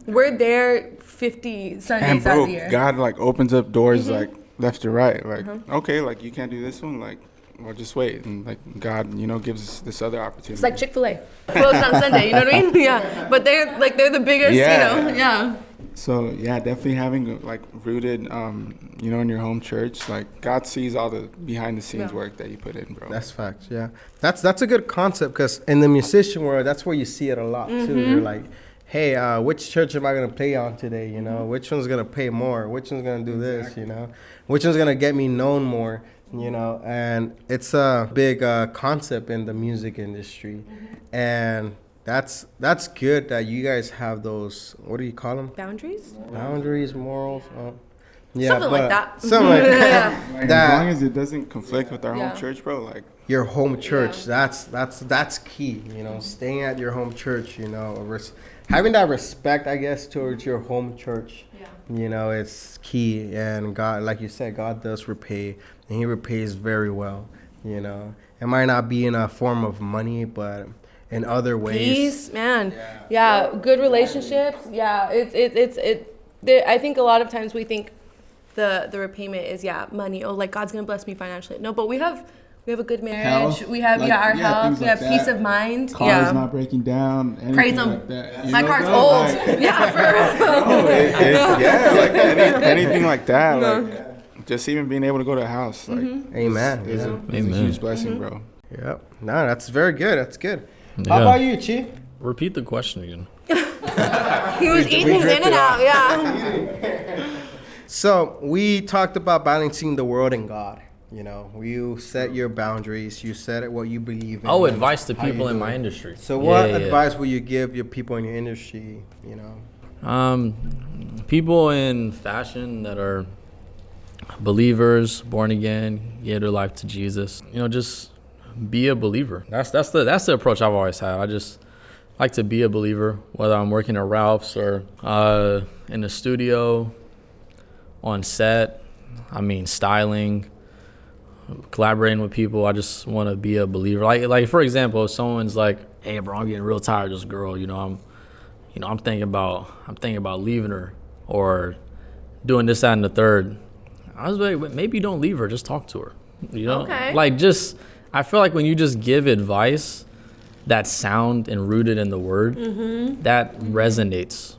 we're there 50 Sundays and bro, out of the year. God like opens up doors like left to right. Like okay, like you can't do this one, like well just wait, and like God, gives us this other opportunity. It's like Chick-fil-A closed on Sunday. You know what I mean? Yeah, but they're the biggest. Yeah. So yeah, definitely having like rooted, in your home church, like God sees all the behind the scenes work that you put in, bro. That's facts. Yeah, that's a good concept because in the musician world, that's where you see it a lot too. You're like, hey, which church am I gonna play on today? Which one's gonna pay more? Which one's gonna do this? Which one's gonna get me known more? And it's a big concept in the music industry, and that's good that you guys have those. What do you call them? Boundaries, morals. Something like that. Something like that. Like, as long as it doesn't conflict with our home church, bro. Like your home church. That's key. Staying at your home church. Having that respect, I guess, towards your home church. It's key. And God, like you said, God does repay, and He repays very well. It might not be in a form of money, but in other ways. Peace, man. Yeah, good relationships. Yeah, I think a lot of times we think the repayment is money. Oh, like God's gonna bless me financially. No, but we have a good marriage. Health, we have our health. We have peace of mind. Car's not breaking down. Praise Him. Like that, my car's old. Like anything like that. Like just even being able to go to a house. Like Amen. Is a huge blessing, bro. Yep. No, that's very good. That's good. Yeah. How about you, Chi? Repeat the question again. He was eating in and out. Yeah. So we talked about balancing the world and God. You set your boundaries. You set what you believe in. Oh, advice to people in my industry. So what advice will you give your people in your industry? People in fashion that are believers, born again, give their life to Jesus. Just be a believer. That's the approach I've always had. I just like to be a believer, whether I'm working at Ralph's or in the studio, on set. Styling, collaborating with people. I just want to be a believer. Like for example, if someone's like, "Hey, bro, I'm getting real tired of this girl. I'm thinking about leaving her or doing this, that, and the third." I was like, maybe don't leave her. Just talk to her. Okay. I feel like when you just give advice that's sound and rooted in the word, that resonates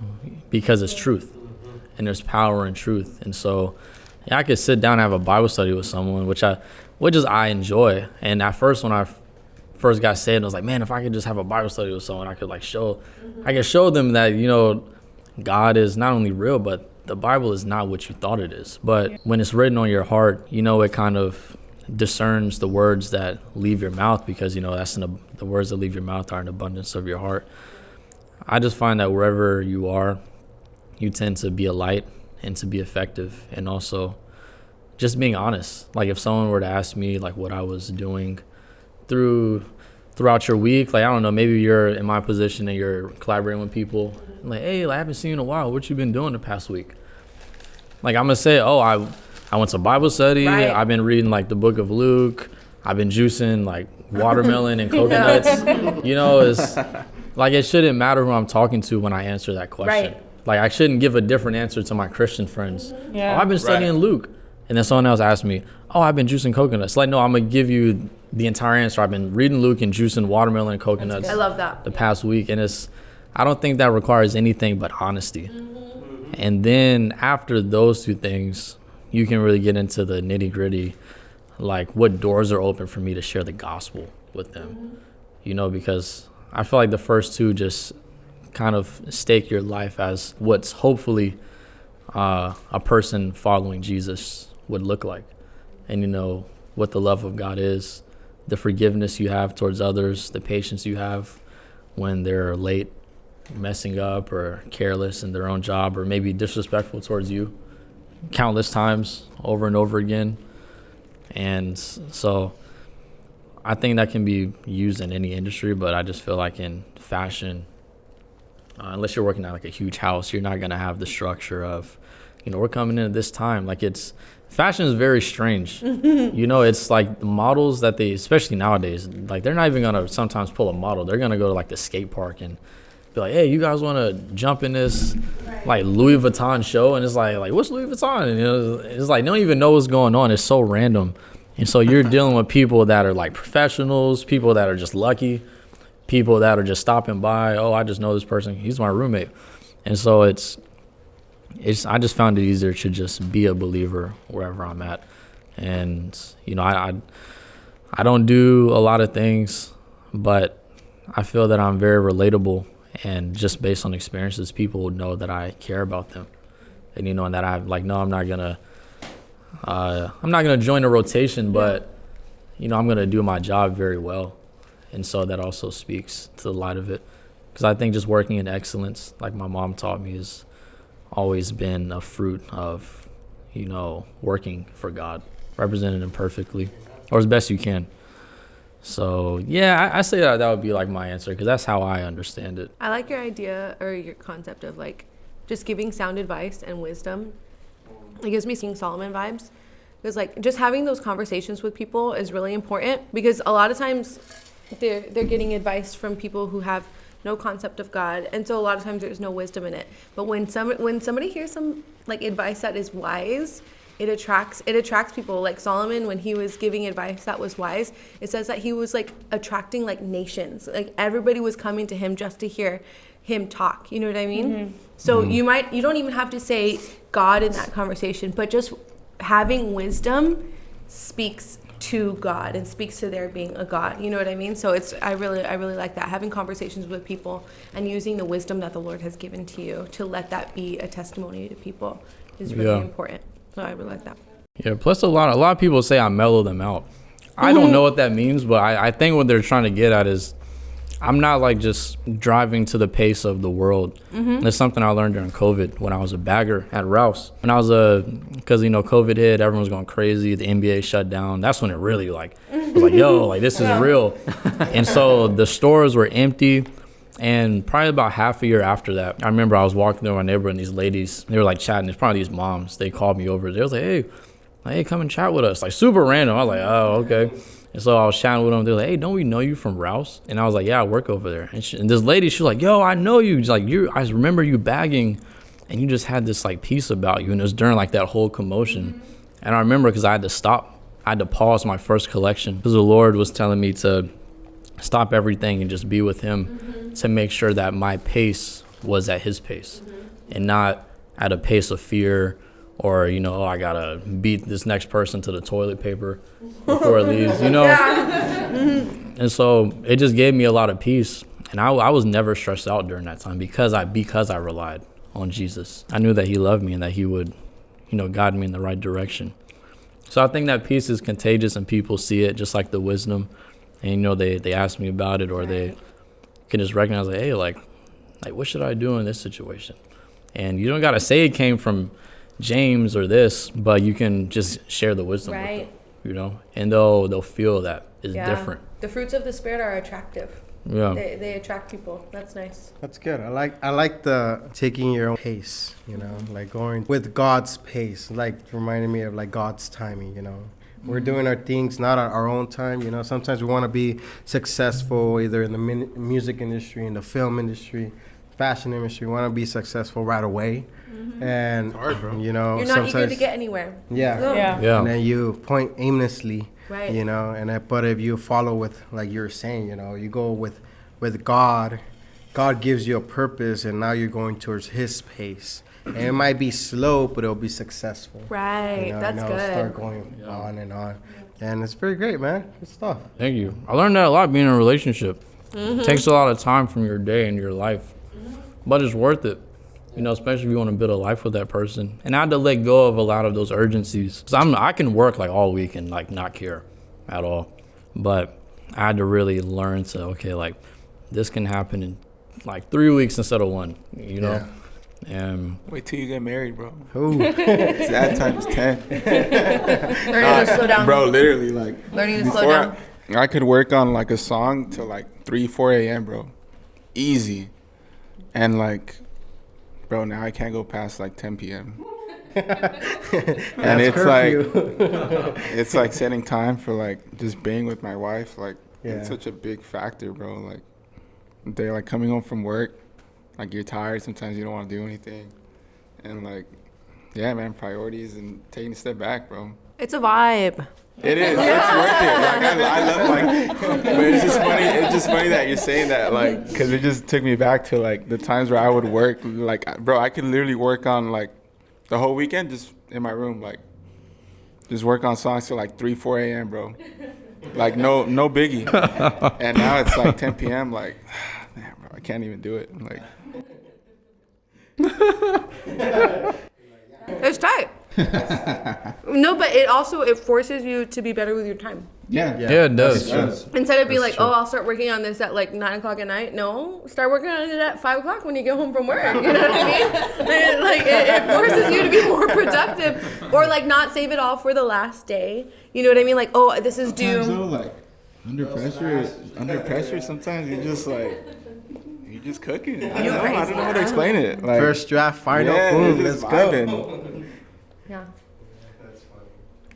because it's truth, and there's power in truth. And so, yeah, I could sit down and have a Bible study with someone, which I enjoy. And at first, when I first got saved, I was like, man, if I could just have a Bible study with someone, I could show them that God is not only real, but the Bible is not what you thought it is. But when it's written on your heart, it kind of discerns the words that leave your mouth, because the words that leave your mouth are an abundance of your heart. I just find that wherever you are, you tend to be a light and to be effective, and also just being honest. Like if someone were to ask me like what I was doing throughout your week, like I don't know, maybe you're in my position and you're collaborating with people, like, hey, I haven't seen you in a while, what you been doing the past week? Like I'm gonna say, oh, I went to Bible study. Right. I've been reading like the book of Luke. I've been juicing like watermelon and coconuts. It's like it shouldn't matter who I'm talking to when I answer that question. Right. Like I shouldn't give a different answer to my Christian friends. Yeah. Oh, I've been studying Luke. And then someone else asked me, oh, I've been juicing coconuts. Like, no, I'm gonna give you the entire answer. I've been reading Luke and juicing watermelon and coconuts. I love that. The past week. And I don't think that requires anything but honesty. And then after those two things, you can really get into the nitty gritty, like what doors are open for me to share the gospel with them, because I feel like the first two just kind of stake your life as what's hopefully a person following Jesus would look like. And what the love of God is, the forgiveness you have towards others, the patience you have when they're late, messing up or careless in their own job, or maybe disrespectful towards you countless times over and over again. And so I think that can be used in any industry, but I just feel like in fashion, unless you're working at like a huge house, you're not going to have the structure of, we're coming in at this time. Like fashion is very strange. It's like the models that especially nowadays, like they're not even going to sometimes pull a model. They're going to go to like the skate park and be like, hey, you guys want to jump in this like Louis Vuitton show? And it's like what's Louis Vuitton? And it's like they don't even know what's going on. It's so random. And so you're dealing with people that are like professionals, people that are just lucky, people that are just stopping by. Oh, I just know this person. He's my roommate. And so I just found it easier to just be a believer wherever I'm at. And, I don't do a lot of things, but I feel that I'm very relatable. And just based on experiences, people would know that I care about them. And, and that I'm like, no, I'm not going to join a rotation, but, I'm going to do my job very well. And so that also speaks to the light of it. Because I think just working in excellence, like my mom taught me, has always been a fruit of, working for God, representing Him perfectly, or as best you can. So, yeah, I say that would be like my answer, because that's how I understand it. I like your idea or your concept of like just giving sound advice and wisdom. It gives me King Solomon vibes, because like just having those conversations with people is really important, because a lot of times they're getting advice from people who have no concept of God, and so a lot of times there's no wisdom in it. But when somebody hears some like advice that is wise, it attracts people. Like Solomon, when he was giving advice that was wise, it says that he was like attracting like nations. Like everybody was coming to him just to hear him talk. You know what I mean? Mm-hmm. So you don't even have to say God in that conversation, but just having wisdom speaks to God and speaks to there being a God. You know what I mean? So I really like that, having conversations with people and using the wisdom that the Lord has given to you to let that be a testimony to people is really important. So I really like that. Yeah, plus a lot of people say I mellow them out. I don't know what that means, but I think what they're trying to get at is I'm not like just driving to the pace of the world. That's something I learned during COVID when I was a bagger at Rouse. When I was because COVID hit, everyone was going crazy. The NBA shut down. That's when it really was like, yo, like this is real. And so the stores were empty. And probably about half a year after that, I remember I was walking through my neighborhood and these ladies, they were like chatting. It's probably these moms. They called me over. They was like, hey, come and chat with us. Like super random. I was like, oh, okay. And so I was chatting with them. They were like, hey, don't we know you from Rouse? And I was like, yeah, I work over there. And this lady, she was like, yo, I know you. She's like, I remember you bagging and you just had this like peace about you. And it was during like that whole commotion. And I remember because I had to stop. I had to pause my first collection because the Lord was telling me to stop everything and just be with him to make sure that my pace was at his pace and not at a pace of fear or, I gotta beat this next person to the toilet paper before it leaves, And so it just gave me a lot of peace. And I was never stressed out during that time because I relied on Jesus. I knew that he loved me and that he would, guide me in the right direction. So I think that peace is contagious and people see it just like the wisdom. And, they ask me about it or they can just recognize, like, hey, like what should I do in this situation? And you don't got to say it came from James or this, but you can just share the wisdom with them, and they'll feel that it's different. The fruits of the Spirit are attractive. Yeah. They attract people. That's nice. That's good. I like the taking your own pace, like going with God's pace, like reminding me of like God's timing, We're doing our things not at our own time, Sometimes we want to be successful either in the music industry, in the film industry, fashion industry. We want to be successful right away. And, it's hard, bro. You're not eager to get anywhere. Yeah. And then you point aimlessly, right. But if you follow with, like you're saying, you go with God, God gives you a purpose and now you're going towards his pace. And it might be slow, but it'll be successful. Right, that's good. Start going on and on. And it's very great, man. Good stuff. Thank you. I learned that a lot being in a relationship. It takes a lot of time from your day and your life, but it's worth it. Especially if you want to build a life with that person. And I had to let go of a lot of those urgencies. Cause I can work like all week and like not care at all. But I had to really learn to, okay, like this can happen in like 3 weeks instead of one, Yeah. And wait till you get married, bro. Ooh. It's that times 10. Learning to slow down. Bro, literally, like Learning to slow down. I could work on like a song till like 3-4 a.m., bro. Easy. And like, bro, now I can't go past like 10 p.m. And it's curfew. it's like setting time for like just being with my wife. Like, Yeah. it's such a big factor, bro. Like, they're like coming home from work. Like, you're tired. Sometimes you don't want to do anything. And like, yeah, man, priorities and taking a step back, bro. It's a vibe. It is. It's worth it. Like, I love, like, but it's just funny. It's just funny that you're saying that, like, because it just took me back to, like, the times where I would work. Like, bro, I could literally work on, like, the whole weekend just in my room, like, just work on songs till, like, 3-4 a.m., bro. Like, no biggie. And now it's, like, 10 p.m., like, man, bro, I can't even do it. Like, It's tight. No, but it forces you to be better with your time. yeah, it does. Instead of being like, true. I'll start working on this at like 9:00 at night. No, start working on it at 5:00 when you get home from work. You know what I mean? Like it forces you to be more productive, or like not save it all for the last day. You know what I mean? Like, oh, this is due. Sometimes, though, like, under pressure, sometimes you're just like, you're just cooking. I don't know how to explain it. Like, First draft, final, yeah, boom, you're let's just go. vibing. Yeah.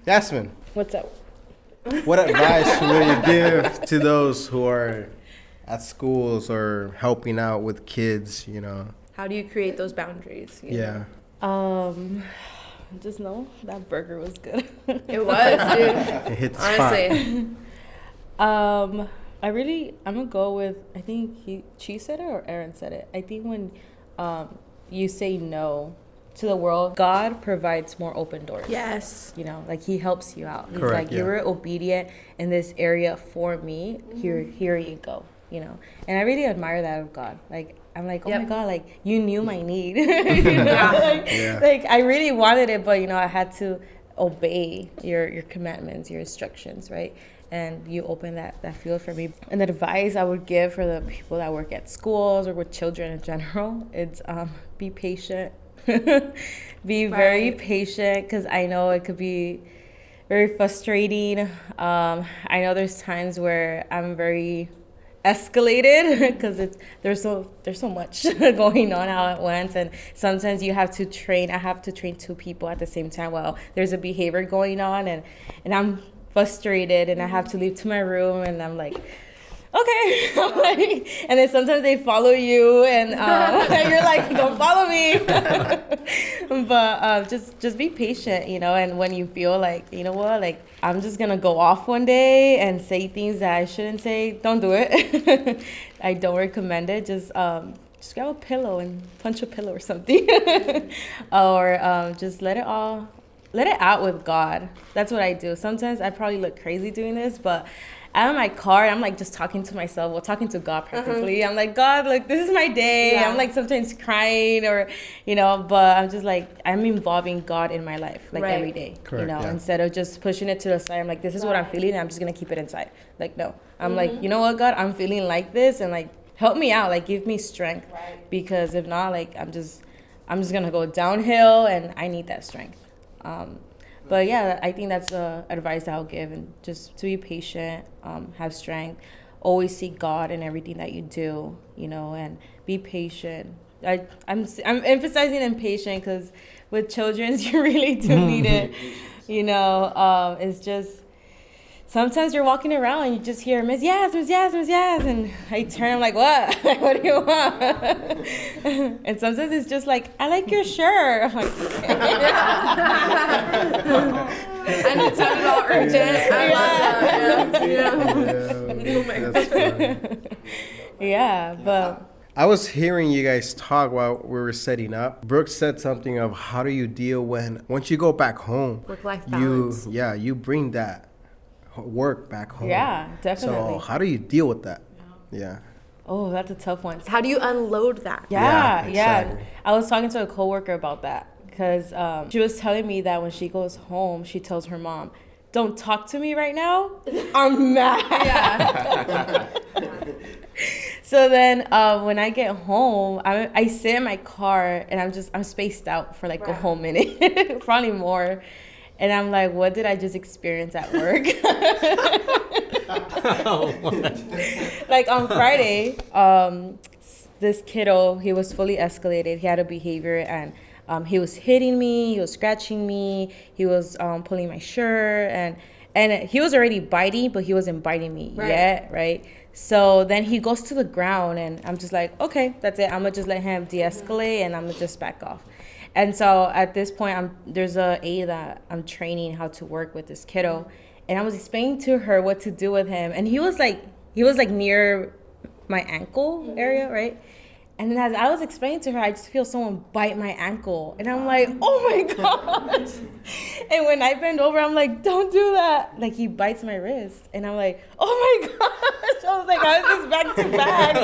Yasmin, What's up? what advice would you give to those who are at schools or helping out with kids, How do you create those boundaries? you know? Yeah. Just know that burger was good. It was, dude. It hit the spot. Honestly. I'm gonna go with, I think she said it or Aaron said it. I think when you say no to the world, God provides more open doors. Yes. Like he helps you out. He's Correct, like, you were obedient in this area for me. Here you go. And I really admire that of God. Like, I'm like, oh my God, like you knew my need. Like I really wanted it, but I had to obey your commandments, your instructions, right? and you open that field for me. And the advice I would give for the people that work at schools or with children in general, it's be patient. Be very patient, because I know it could be very frustrating. I know there's times where I'm very escalated because there's so much going on all at once, and sometimes I have to train two people at the same time while there's a behavior going on, and I'm frustrated, and I have to leave to my room, and I'm like, okay. And then sometimes they follow you, and you're like, don't follow me. But just be patient, and when you feel like, you know what, like, I'm just gonna go off one day and say things that I shouldn't say, don't do it. I don't recommend it. Just grab a pillow and punch a pillow or something. Or just let it out with God. That's what I do. Sometimes I probably look crazy doing this, but I'm in my car, I'm like just talking to myself, well, talking to God practically. I'm like, God, like, this is my day. I'm like sometimes crying, or, but I'm just like, I'm involving God in my life, like every day, Correct, instead of just pushing it to the side. I'm like, this is what I'm feeling, and I'm just going to keep it inside. Like, no, I'm like, you know what, God, I'm feeling like this, and like, help me out, like, give me strength, because if not, like, I'm just going to go downhill, and I need that strength. But yeah, I think that's the advice I'll give, and just to be patient, have strength, always seek God in everything that you do, and be patient. I'm emphasizing impatient because with children, you really do need it. It's just, sometimes you're walking around and you just hear, Miss Yaz, Miss Yaz, Miss Yaz. And I turn, I'm like, what? What do you want? And sometimes it's just like, I like your shirt. I'm like, And it sounded all urgent. Yeah, but I was hearing you guys talk while we were setting up. Brooke said something of how do you deal once you go back home, work-life balance. you bring that work back home. Yeah, definitely. So how do you deal with that? Yeah. Oh, that's a tough one. How do you unload that? Yeah. Exactly. I was talking to a coworker about that, because she was telling me that when she goes home, she tells her mom, don't talk to me right now. I'm mad. So then when I get home, I sit in my car, and I'm spaced out for like a whole minute, probably more. And I'm like, what did I just experience at work? Like on Friday, this kiddo, he was fully escalated. He had a behavior, and he was hitting me, he was scratching me, he was pulling my shirt, and he was already biting, but he wasn't biting me yet, right? So then he goes to the ground, and I'm just like, okay, that's it. I'm gonna just let him de-escalate, and I'm gonna just back off. And so at this point, there's a aide that I'm training how to work with this kiddo, and I was explaining to her what to do with him, and he was like near my ankle area, right? And as I was explaining to her, I just feel someone bite my ankle, and I'm like, oh my god! And when I bend over, I'm like, don't do that! Like, he bites my wrist, and I'm like, oh my gosh! I was like, I was just back to back.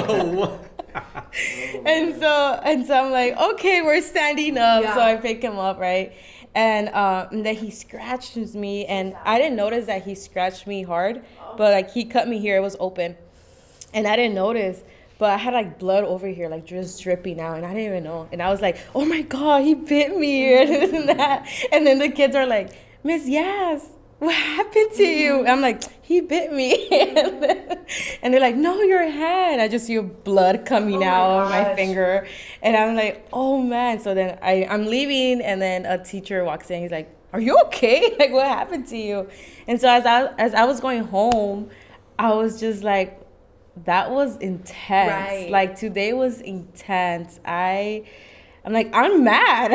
And so I'm like, okay, we're standing up. So I pick him up, right? And then he scratches me, and I didn't notice that he scratched me hard, but like he cut me here, it was open, and I didn't notice, but I had like blood over here, like just dripping out, and I didn't even know. And I was like, oh my god, he bit me, and this and that. And then the kids are like, Miss Yaz, what happened to you? I'm like, he bit me. And they're like, no, your hand. I just see blood coming out of my finger. And I'm like, oh man. So then I'm leaving, and then a teacher walks in. He's like, are you okay? Like, what happened to you? And so as I was going home, I was just like, that was intense. Right. Like, today was intense. I'm like, I'm mad.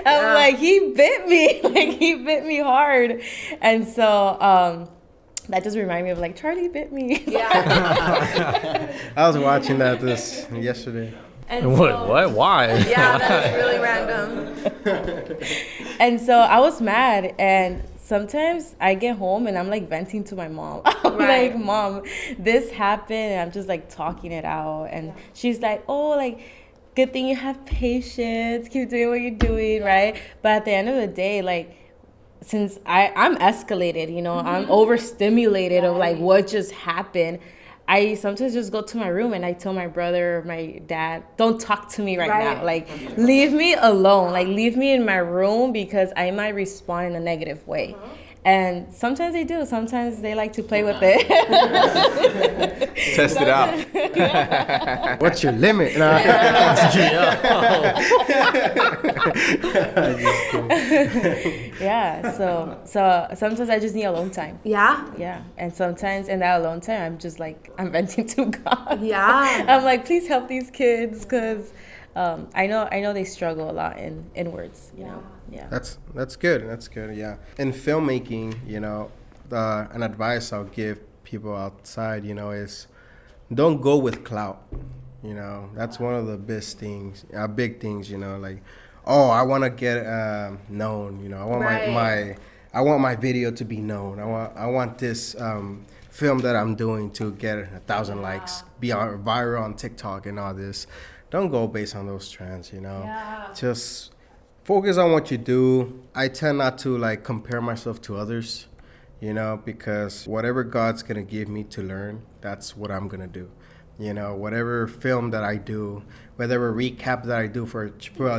I'm like, he bit me. Like, he bit me hard. And so that just reminded me of, like, Charlie bit me. I was watching that yesterday. And What? Why? Yeah, that's really random. And so I was mad, and sometimes I get home and I'm like venting to my mom. I'm like, Mom, this happened, and I'm just like talking it out. And she's like, oh, like, good thing you have patience, keep doing what you're doing, right? But at the end of the day, like, since I'm escalated, you know, I'm overstimulated of like what just happened. I sometimes just go to my room and I tell my brother or my dad, don't talk to me right now. Like, leave me alone. Like, leave me in my room because I might respond in a negative way. And sometimes they do. Sometimes they like to play with it. Test it out. What's your limit? Yeah. So sometimes I just need alone time. Yeah. Yeah. And sometimes in that alone time, I'm just like, I'm venting to God. Yeah. I'm like, please help these kids because I know they struggle a lot in words, you know. Yeah. That's good. That's good. Yeah. In filmmaking, you know, an advice I'll give people outside, you know, is don't go with clout. You know, that's one of the big things. You know, like, oh, I want to get known. You know, I want I want my video to be known. I want this film that I'm doing to get 1,000 likes, be viral on TikTok and all this. Don't go based on those trends. You know, just focus on what you do. I tend not to like compare myself to others, you know, because whatever God's gonna give me to learn, that's what I'm gonna do. You know, whatever film that I do, whatever recap that I do for a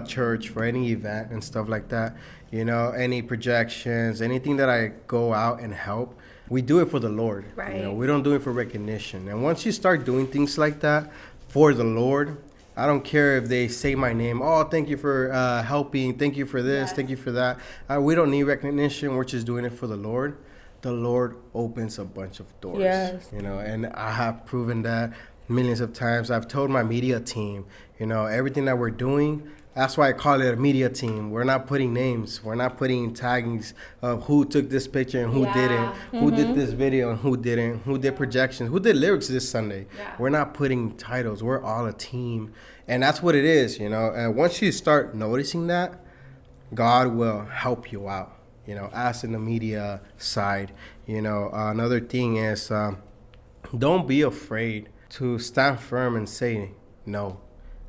church, for any event and stuff like that, you know, any projections, anything that I go out and help, we do it for the Lord. Right. You know, we don't do it for recognition. And once you start doing things like that for the Lord, I don't care if they say my name. Oh, thank you for helping. Thank you for this. Thank you for that. We don't need recognition. We're just doing it for the Lord. The Lord opens a bunch of doors. Yes. You know, and I have proven that millions of times. I've told my media team, you know, everything that we're doing. That's why I call it a media team. We're not putting names. We're not putting taggings of who took this picture and who didn't, who did this video and who didn't, who did projections, who did lyrics this Sunday. We're not putting titles. We're all a team. And that's what it is, you know. And once you start noticing that, God will help you out, you know, as in the media side. You know, another thing is don't be afraid to stand firm and say no.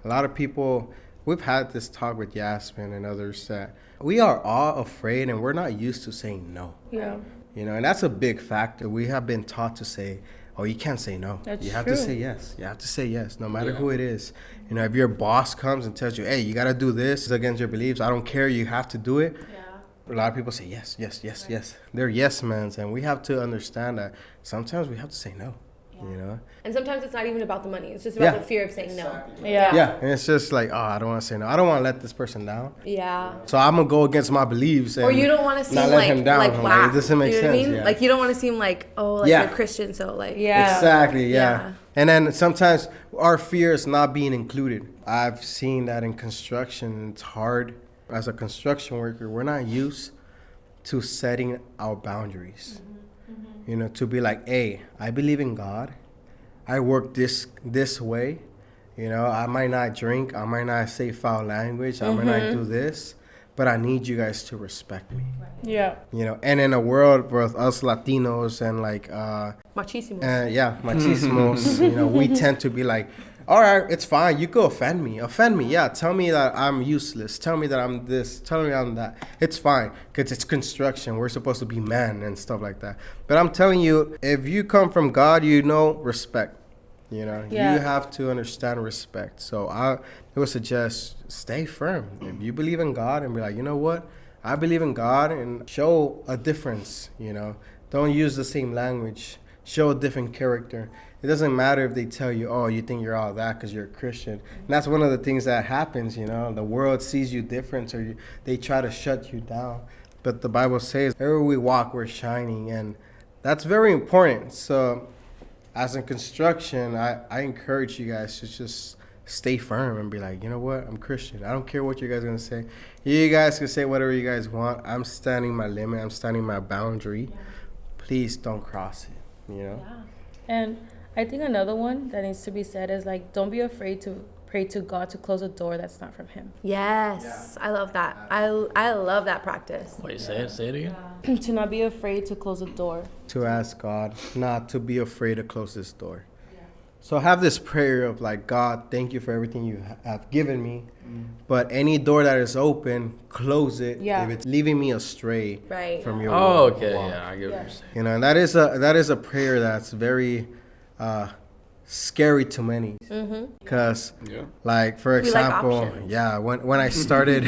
A lot of people... We've had this talk with Yasmin and others that we are all afraid and we're not used to saying no. Yeah. You know, and that's a big factor. We have been taught to say, oh, you can't say no. You have to say yes. You have to say yes, no matter who it is. You know, if your boss comes and tells you, hey, you got to do this, it's against your beliefs, I don't care, you have to do it. A lot of people say yes, yes, yes, yes. They're yes mans, and we have to understand that sometimes we have to say no. You know, and sometimes it's not even about the money. It's just about the fear of saying no. Yeah, and it's just like, oh, I don't want to say no. I don't want to let this person down. Yeah. So I'm gonna go against my beliefs. And or you don't want to seem not like let him down. like wow. Like, it doesn't make you know sense. What I mean? Yeah. Like you don't want to seem like you're Christian, so like Exactly. Yeah. And then sometimes our fear is not being included. I've seen that in construction. It's hard as a construction worker. We're not used to setting our boundaries. You know, to be like, hey, I believe in God. I work this way, you know, I might not drink, I might not say foul language, I might not do this, but I need you guys to respect me. Yeah. You know, and in a world with us Latinos and like... machismos. Machismos, you know, we tend to be like, all right, it's fine, you could offend me, yeah, tell me that I'm useless, tell me that I'm this, tell me I'm that, it's fine, because it's construction, we're supposed to be men and stuff like that. But I'm telling you, if you come from God, you know respect, you know, you have to understand respect. So I would suggest stay firm. If you believe in God and be like, you know what, I believe in God, and show a difference, you know, don't use the same language, show a different character. It doesn't matter if they tell you, oh, you think you're all that because you're a Christian. And that's one of the things that happens, you know. The world sees you different, or they try to shut you down. But the Bible says, everywhere we walk, we're shining. And that's very important. So as in construction, I encourage you guys to just stay firm and be like, you know what, I'm Christian. I don't care what you guys are going to say. You guys can say whatever you guys want. I'm standing my limit. I'm standing my boundary. Please don't cross it, you know. And I think another one that needs to be said is like, don't be afraid to pray to God to close a door that's not from Him. Yes, I love that. I love that practice. Wait, say it again. To not be afraid to close a door. To ask God not to be afraid to close this door. So I have this prayer of like, God, thank you for everything you have given me. But any door that is open, close it. Yeah. If it's leaving me astray Right. from your Oh, walk. okay. Yeah, I get what you're saying. You know, and that is a prayer that's very scary to many. Because, like, for We like example, options. when I started,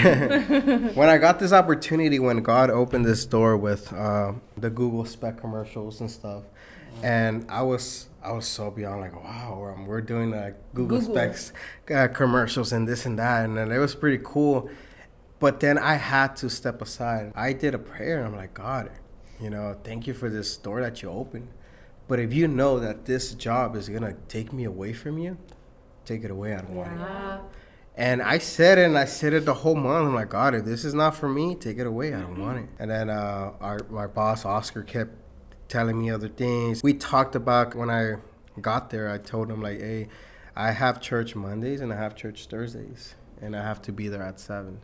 when I got this opportunity, when God opened this door with the Google spec commercials and stuff, and I was so beyond like, wow, we're doing Google specs commercials and this and that, and then it was pretty cool. But then I had to step aside. I did a prayer, and I'm like, God, you know, thank you for this door that you opened. But if you know that this job is gonna take me away from you, take it away. I don't want it. And I said it the whole month. I'm like, God, if this is not for me, take it away. I don't want it. And then my boss Oscar kept telling me other things. We talked about when I got there. I told him like, hey, I have church Mondays and I have church Thursdays, and I have to be there at 7.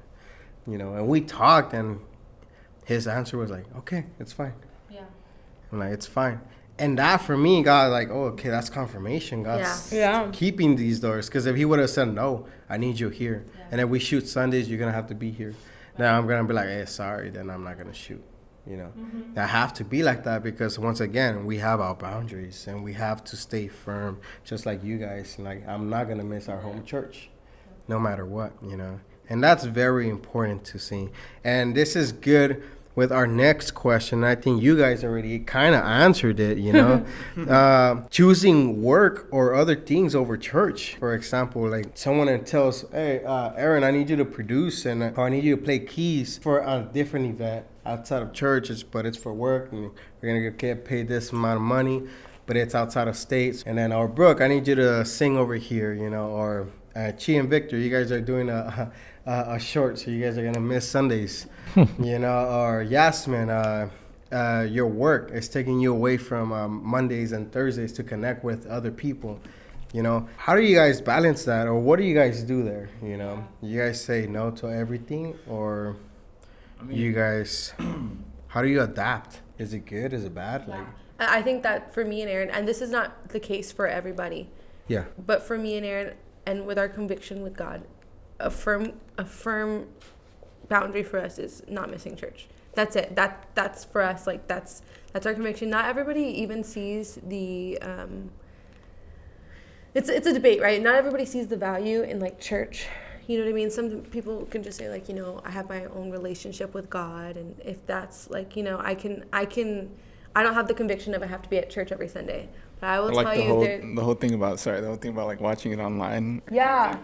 You know, and we talked, and his answer was like, okay, it's fine. Yeah. I'm like, it's fine. And that for me, God, like, oh, okay, that's confirmation. God's keeping these doors. Because if he would have said, no, I need you here. Yeah. And if we shoot Sundays, you're going to have to be here. Now I'm going to be like, hey, sorry, then I'm not going to shoot. You know, I have to be like that because once again, we have our boundaries and we have to stay firm, just like you guys. Like, I'm not going to miss our home church no matter what, you know. And that's very important to see. And this is good with our next question. I think you guys already kind of answered it, you know. Choosing work or other things over church. For example, like someone tells, hey, Aaron, I need you to produce or I need you to play keys for a different event outside of church, but it's for work and we're going to get paid this amount of money, but it's outside of states. And then, or Brooke, I need you to sing over here, you know, or Chi and Victor, you guys are doing a short, so you guys are going to miss Sundays, you know, or Yasmin, your work is taking you away from Mondays and Thursdays to connect with other people. You know, how do you guys balance that, or what do you guys do there? You know, you guys say no to everything, or you guys, how do you adapt? Is it good? Is it bad? Like, I think that for me and Aaron, and this is not the case for everybody. Yeah. But for me and Aaron, and with our conviction with God, a firm boundary for us is not missing church. That's it. That's for us. Like that's our conviction. Not everybody even sees the. It's a debate, right? Not everybody sees the value in like church. You know what I mean? Some people can just say like, you know, I have my own relationship with God, and if that's like, you know, I don't have the conviction of I have to be at church every Sunday. But I will like tell you the whole thing about like watching it online. Yeah.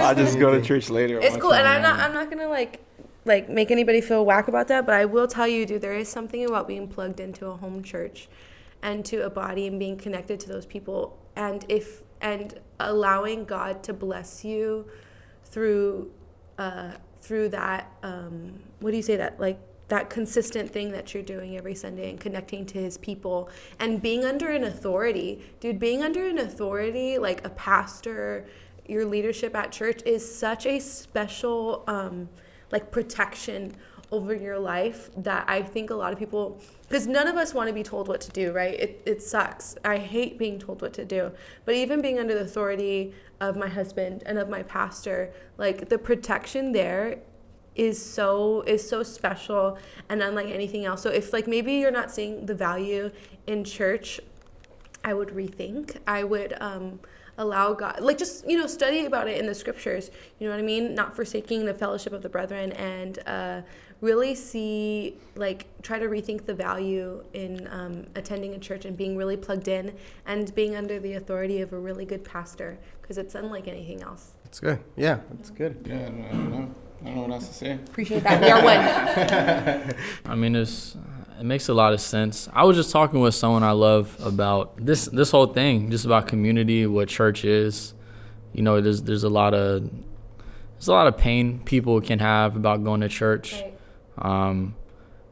I'll just go to church later. It's cool, and I'm not gonna like make anybody feel whack about that, but I will tell you, dude, there is something about being plugged into a home church and to a body and being connected to those people, and allowing God to bless you through that what do you say, that like that consistent thing that you're doing every Sunday and connecting to his people and being under an authority. Dude, being under an authority like a pastor, your leadership at church is such a special like protection over your life that I think a lot of people, because none of us want to be told what to do, right? It sucks. I hate being told what to do. But even being under the authority of my husband and of my pastor, like the protection there is so special and unlike anything else. So if like maybe you're not seeing the value in church, I would rethink. I would allow God, like just, you know, study about it in the scriptures, you know what I mean? Not forsaking the fellowship of the brethren, and really see, like, try to rethink the value in attending a church and being really plugged in and being under the authority of a really good pastor, because it's unlike anything else. It's good. Yeah, it's good. Yeah, I don't know what else to say. Appreciate that. We are one. I mean, it makes a lot of sense. I was just talking with someone I love about this whole thing, just about community, what church is. You know, there's a lot of pain people can have about going to church, right.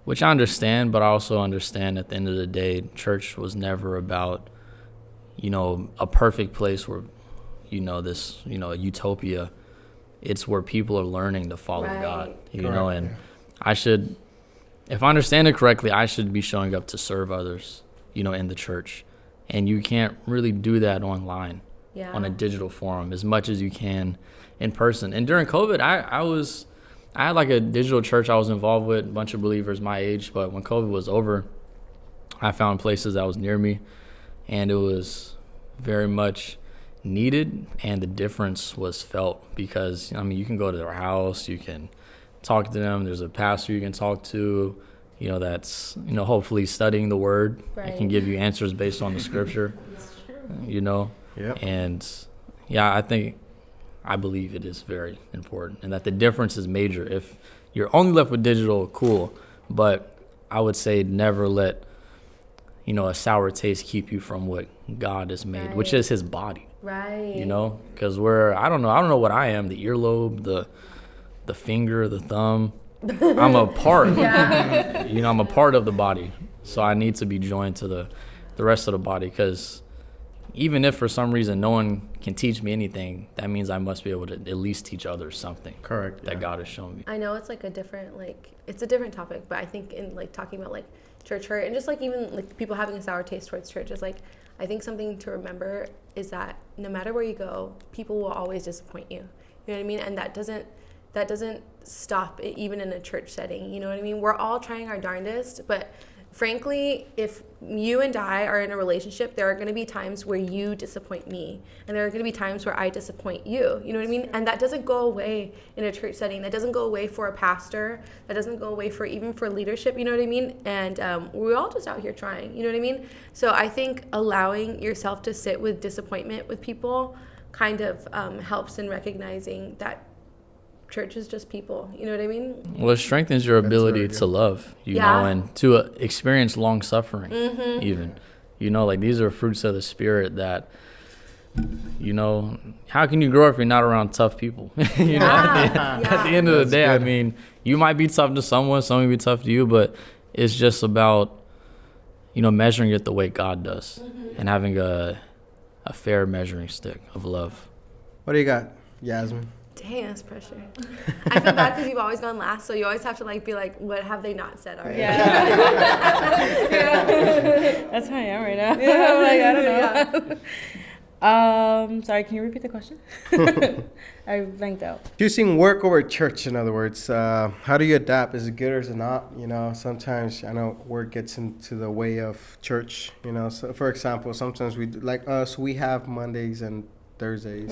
Which I understand, but I also understand at the end of the day, church was never about, you know, a perfect place where, you know, this, you know, a utopia. It's where people are learning to follow right. God, you Correct. Know, and I should, if I understand it correctly, I should be showing up to serve others, you know, in the church. and you can't really do that online Yeah. on a digital forum as much as you can in person. And during COVID, I had like a digital church I was involved with, a bunch of believers my age, but when COVID was over, I found places that was near me, and it was very much needed, and the difference was felt because, I mean, you can go to their house, you can talk to them, there's a pastor you can talk to, that's, hopefully studying the word. Right. It can give you answers based on the scripture, Yep. And yeah, I believe it is very important, and that the difference is major. If you're only left with digital, cool, but I would say never let a sour taste keep you from what God has made, which is his body. Right. Because I don't know what I am, the earlobe, the finger, the thumb. I'm a part. Yeah. I'm a part of the body. So I need to be joined to the rest of the body, because even if for some reason no one can teach me anything, that means I must be able to at least teach others something. Correct. That God has shown me. I know it's like it's a different topic, but I think in like talking about like church hurt and just like even like people having a sour taste towards church is like, I think something to remember is that no matter where you go, people will always disappoint you. You know what I mean? And that doesn't stop it, even in a church setting. You know what I mean? We're all trying our darndest, but frankly, if you and I are in a relationship, there are going to be times where you disappoint me, and there are going to be times where I disappoint you. You know what I mean? And that doesn't go away in a church setting. That doesn't go away for a pastor. That doesn't go away for even for leadership. You know what I mean? And we're all just out here trying. You know what I mean? So I think allowing yourself to sit with disappointment with people kind of helps in recognizing that church is just people. You know what I mean? Well, it strengthens your ability to love, and to experience long suffering, even. Like these are fruits of the Spirit that, how can you grow if you're not around tough people? At the end of the day, good. I mean, you might be tough to someone may be tough to you, but it's just about, measuring it the way God does, and having a fair measuring stick of love. What do you got, Yasmin? Dang, that's pressure. I feel bad because you've always gone last, so you always have to like be like, what have they not said already? Yeah. That's how I am right now. Yeah, I'm like, I don't know. Sorry, can you repeat the question? I blanked out. Choosing work over church, in other words. How do you adapt? Is it good or is it not? Sometimes I know work gets into the way of church. So for example, sometimes we have Mondays and Thursdays.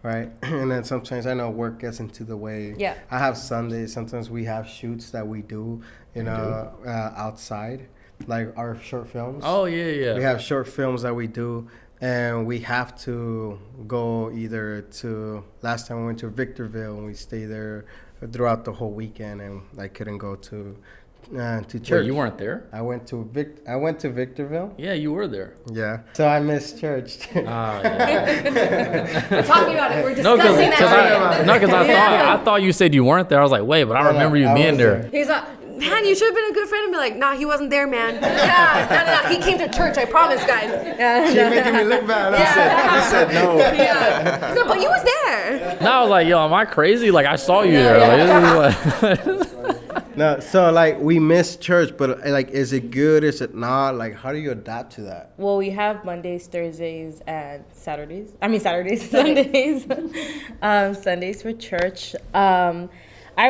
Right. And then sometimes I know work gets into the way. Yeah. I have Sundays. Sometimes we have shoots that we do, outside, like our short films. Oh, yeah. We have short films that we do, and we have to go either to, last time we went to Victorville, and we stayed there throughout the whole weekend, and I couldn't go to church. Wait, you weren't there? I went to Victorville. Yeah, you were there. Yeah. So I missed church. Yeah. We're talking about it. We're discussing Because I thought you said you weren't there. I was like, wait, but I remember you being there. He's like, man, you should have been a good friend and be like, nah, he wasn't there, man. Yeah, no, he came to church, I promise, guys. She's making me look bad. I said no. Yeah. No, but you was there. No, I was like, yo, am I crazy? Like, I saw you there. No, so like we missed church, but like, is it good? Is it not? Like, how do you adapt to that? Well, we have Mondays, Thursdays, and Saturdays. Sundays. Sundays for church. I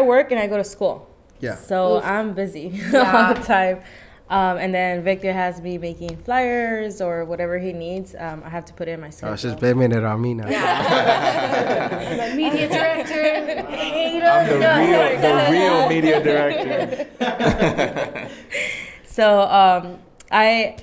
work and I go to school. Yeah. So I'm busy all the time. And then Victor has me making flyers or whatever he needs. I have to put it in my schedule. Oh, she's blaming it on me now. Yeah. My media director. I'm the real media director. So I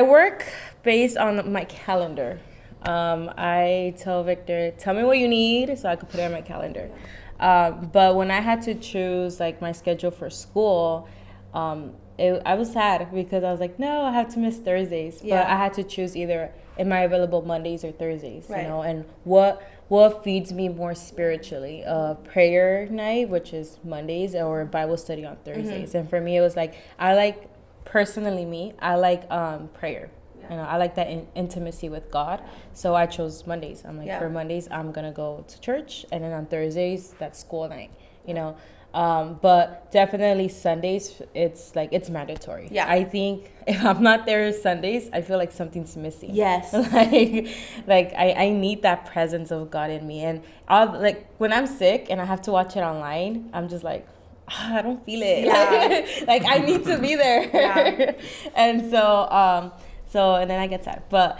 work based on my calendar. I tell Victor, tell me what you need so I can put it on my calendar. But when I had to choose like my schedule for school, I was sad because I was like, no, I have to miss Thursdays. Yeah. But I had to choose either am I available Mondays or Thursdays, right. And what feeds me more spiritually? Prayer night, which is Mondays, or Bible study on Thursdays. Mm-hmm. And for me, it was like, I like prayer. Yeah. I like that intimacy with God. So I chose Mondays. I'm like, for Mondays, I'm going to go to church. And then on Thursdays, that's school night, But definitely Sundays, it's like, it's mandatory. Yeah. I think if I'm not there Sundays, I feel like something's missing. Yes. I need that presence of God in me. And like when I'm sick and I have to watch it online, I'm just like, I don't feel it. Yeah. Like I need to be there. Yeah. And so and then I get sad. But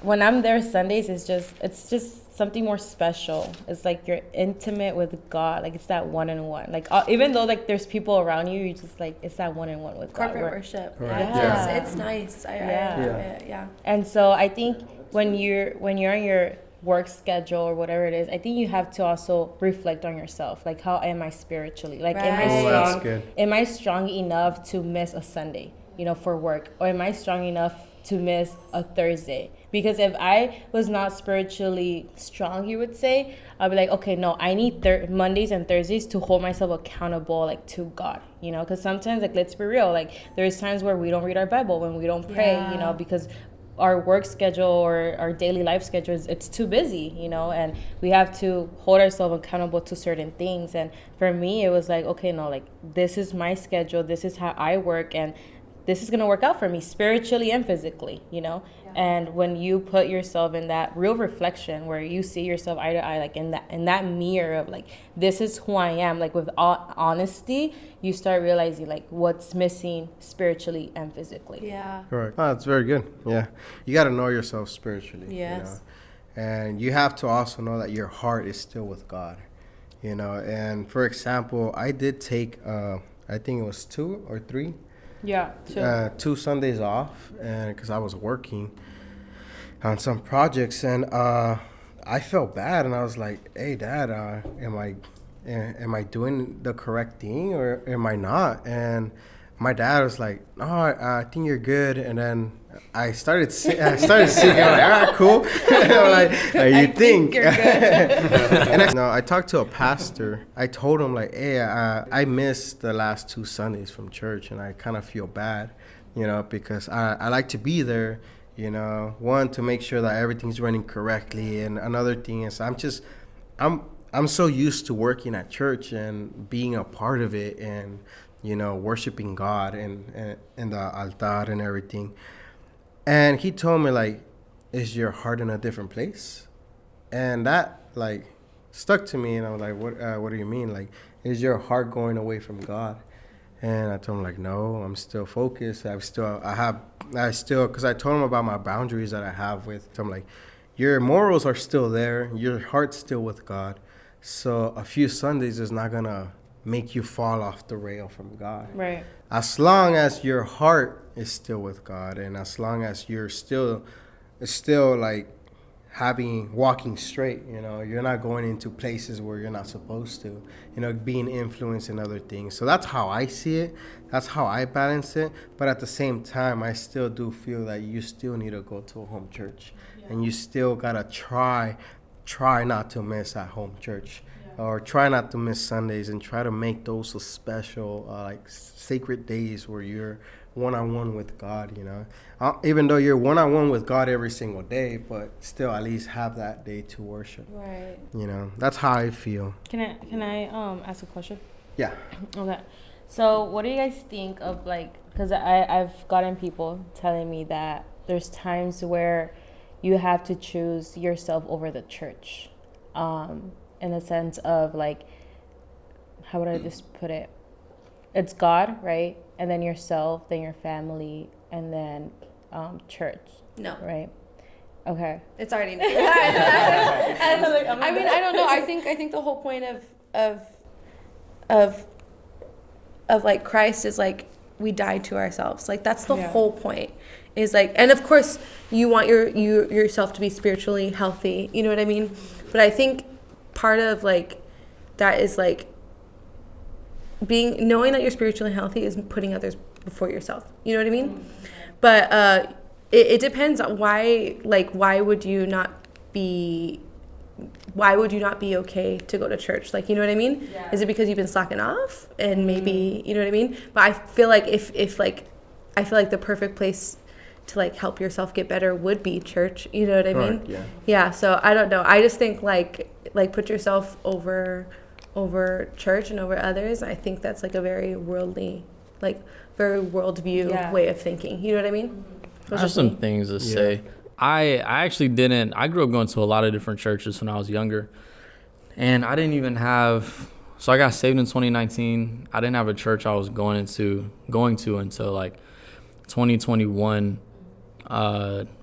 when I'm there Sundays, it's just something more special. It's like you're intimate with God. Like it's that one-on-one. Like even though like there's people around you, you just like, it's that one-on-one with God. Corporate worship. Right. Yeah. Yeah. It's nice. I Yeah. love it. Yeah. And so I think when you're on your work schedule or whatever it is, I think you have to also reflect on yourself. Like, how am I spiritually? Like, am I Right. Oh, that's strong? good. Am I strong enough to miss a Sunday, for work? Or am I strong enough to miss a Thursday? Because if I was not spiritually strong, you would say, I'll be like, okay, no, I need Mondays and Thursdays to hold myself accountable, like, to God, because sometimes, like, let's be real, like, there's times where we don't read our Bible, when we don't pray, Yeah. because our work schedule or our daily life schedule it's too busy, and we have to hold ourselves accountable to certain things. And for me, it was like, okay, no, like, this is my schedule, this is how I work, and this is going to work out for me spiritually and physically, And when you put yourself in that real reflection where you see yourself eye to eye, like in that mirror of like, this is who I am, like with honesty, you start realizing like what's missing spiritually and physically. Yeah. Correct. Oh, that's very good. Yeah. You got to know yourself spiritually. Yes. And you have to also know that your heart is still with God. And for example, I did take, I think it was 2 or 3. Yeah. 2 Sundays off, and because I was working on some projects, and I felt bad, and I was like, "Hey, Dad, am I doing the correct thing, or am I not?" And my dad was like, "No, I think you're good." And then I started singing. I'm like, "All right, cool." I'm like, you think you're good. And I talked to a pastor. I told him like, "Hey, I missed the last 2 Sundays from church, and I kind of feel bad, because I like to be there, one, to make sure that everything's running correctly, and another thing is I'm so used to working at church and being a part of it, and worshiping God and the altar and everything." And he told me like, "Is your heart in a different place?" And that like stuck to me, and I was like, what do you mean? Like, is your heart going away from God? And I told him like, no, I'm still focused. Because I told him about my boundaries that I have with him. Like, your morals are still there. Your heart's still with God. So a few Sundays is not going to make you fall off the rail from God. Right. As long as your heart is still with God, and as long as you're still like walking straight, you're not going into places where you're not supposed to, being influenced in other things. So that's how I see it. That's how I balance it. But at the same time, I still do feel that you still need to go to a home church, and you still gotta try not to miss at home church. Or try not to miss Sundays, and try to make those a special, like sacred days where you're one-on-one with God, even though you're one-on-one with God every single day, but still at least have that day to worship. Right. That's how I feel. Can I ask a question? Yeah. Okay. So what do you guys think of, like, because I've gotten people telling me that there's times where you have to choose yourself over the church, in the sense of, like, how would I just put it? It's God, right? And then yourself, then your family, and then church. No. Right? Okay. It's already. I mean, I don't know. I think the whole point of like Christ is like, we die to ourselves. Like, that's the whole point. Is like, and of course you want yourself to be spiritually healthy. You know what I mean? But I think part of like that is like knowing that you're spiritually healthy is putting others before yourself. You know what I mean? But it depends on why would you not be okay to go to church? Like, you know what I mean? Yeah. Is it because you've been slacking off and maybe, you know what I mean? But I feel like I feel like the perfect place to like help yourself get better would be church. You know what I mean? Right, yeah. Yeah. So I don't know. I just think like put yourself over over church and over others, I think that's like a very worldly, like very worldview way of thinking. You know what I mean? I have some things to say. I actually didn't. I grew up going to a lot of different churches when I was younger, and I didn't even have. So I got saved in 2019. I didn't have a church I was going to until like 2021.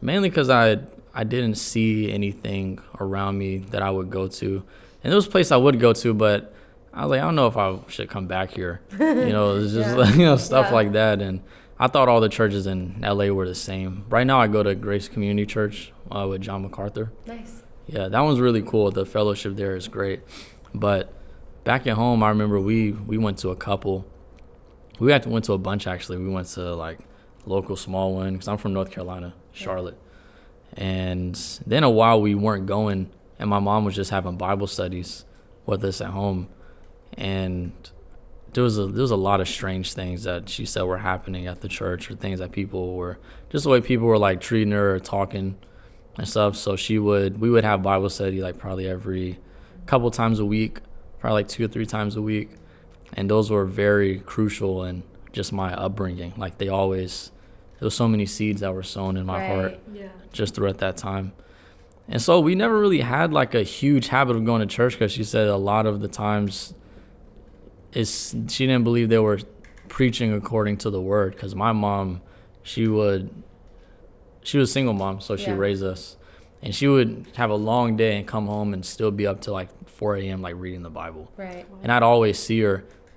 Mainly because I didn't see anything around me that I would go to, and there was a place I would go to, but I was like, I don't know if I should come back here. It's just stuff like that. And I thought all the churches in LA were the same. Right now I go to Grace Community Church with John MacArthur. Nice. Yeah, that one's really cool. The fellowship there is great. But back at home, I remember we went to a couple. We went to a bunch, actually. We went to like local small one, because I'm from North Carolina, Charlotte. And then a while we weren't going, and my mom was just having Bible studies with us at home. And there was a lot of strange things that she said were happening at the church, or things that people were, just the way people were like treating her or talking and stuff. So we would have Bible study like probably every couple times a week, probably like 2 or 3 times a week. And those were very crucial in just my upbringing. Like there was so many seeds that were sown in my heart just throughout that time. And so we never really had like a huge habit of going to church, because she said a lot of the times she didn't believe they were preaching according to the word. Because my mom, she was a single mom, so she raised us. And she would have a long day and come home and still be up to like 4 a.m. like reading the Bible. Right. And I'd always see her,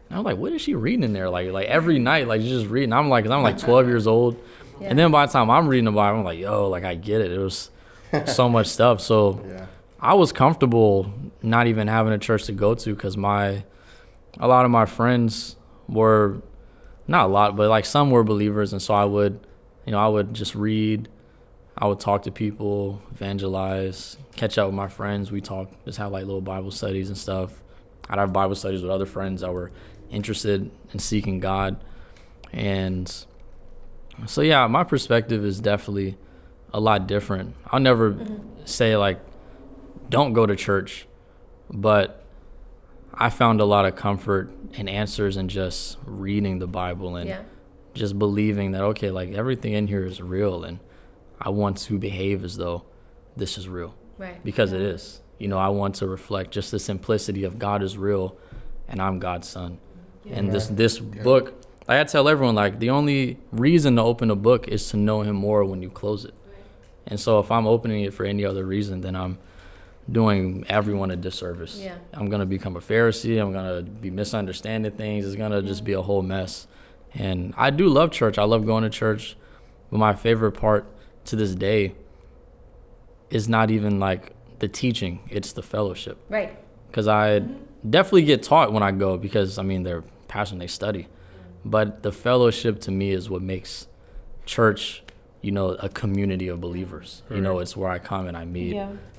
and I was like, what is she reading in there? Like every night, like she's just reading. I'm like 12 years old. And then by the time I'm reading the Bible, I'm like, yo, like I get it. It was so much stuff. So I was comfortable not even having a church to go to, because a lot of my friends were, not a lot, but like some were believers. And so I would just read. I would talk to people, evangelize, catch up with my friends. We talk, just have like little Bible studies and stuff. I'd have Bible studies with other friends that were interested in seeking God. And so, yeah, my perspective is definitely a lot different. I'll never say like, don't go to church, but I found a lot of comfort and answers in just reading the Bible and just believing that, okay, like everything in here is real, and I want to behave as though this is real, because it is. I want to reflect just the simplicity of God is real, and I'm God's son. And this book, I tell everyone, like the only reason to open a book is to know him more when you close it. And so if I'm opening it for any other reason, then I'm doing everyone a disservice. I'm going to become a Pharisee. I'm going to be misunderstanding things. It's going to just be a whole mess. And I do love church. I love going to church. But my favorite part to this day is not even like the teaching. It's the fellowship. Right. Because I definitely get taught when I go, because, they're passionate, they study. But the fellowship to me is what makes church, a community of believers. It's where I come and I meet,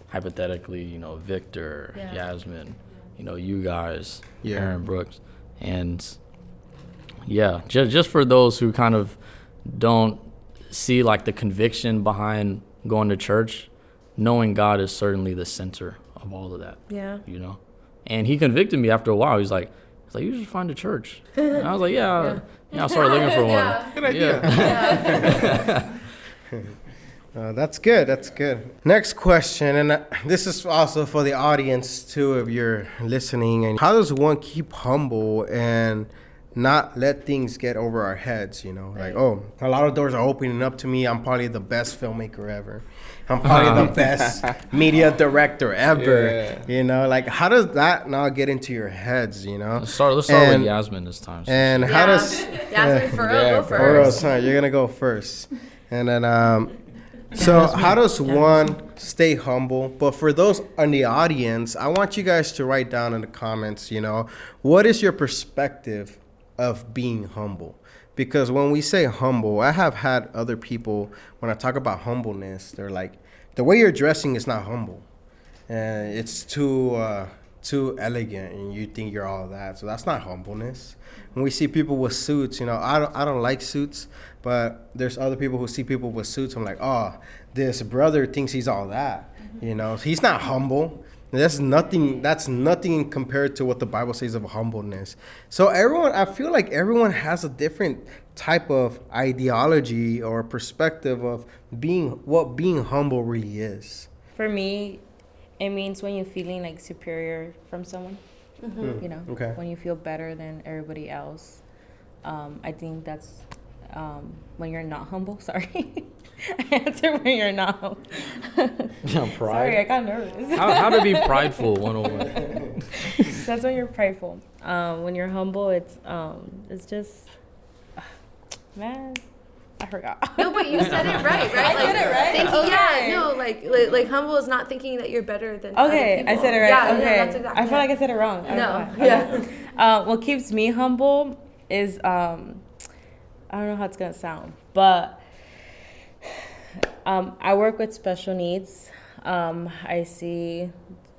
hypothetically, Victor, Yasmin, you guys, Aaron Brooks. And just for those who kind of don't see like the conviction behind going to church, knowing God is certainly the center of all of that. And he convicted me after a while. He's like, you should find a church. And I was like, I started looking for one. Good idea. That's good. That's good. Next question, and this is also for the audience too, if you're listening. And how does one keep humble and not let things get over our heads? Like, oh, a lot of doors are opening up to me. I'm probably the best filmmaker ever. I'm probably the best media director ever. Like, how does that not get into your heads? Let's start with Yasmin this time. And how does Yasmin, for real, go first. You're gonna go first, and then so how does one stay humble? But for those in the audience, I want you guys to write down in the comments, what is your perspective of being humble? Because when we say humble, I have had other people, when I talk about humbleness, they're like, the way you're dressing is not humble. And it's too elegant, and you think you're all that. So that's not humbleness. When we see people with suits, I don't like suits, but there's other people who see people with suits. I'm like, oh, this brother thinks he's all that. He's not humble. And that's nothing compared to what the Bible says of humbleness. So I feel like everyone has a different type of ideology or perspective of what being humble really is. For me, it means when you're feeling like superior from someone. Mm-hmm. You know, Okay. when you feel better than everybody else. I think that's when you're not humble. Sorry. I answered when you're not humble. Yeah, pride. Sorry, I got nervous. How to be prideful 101. That's when you're prideful. When you're humble, it's just, man, I forgot. No, but you said it right? I said it right? Thinking, Okay. Yeah, no, like humble is not thinking that you're better than Okay, other I people. said it right. Yeah, Okay, yeah, that's exactly I feel like I said it wrong. I don't No, know why. yeah. What keeps me humble is I don't know how it's gonna sound, but I work with special needs. I see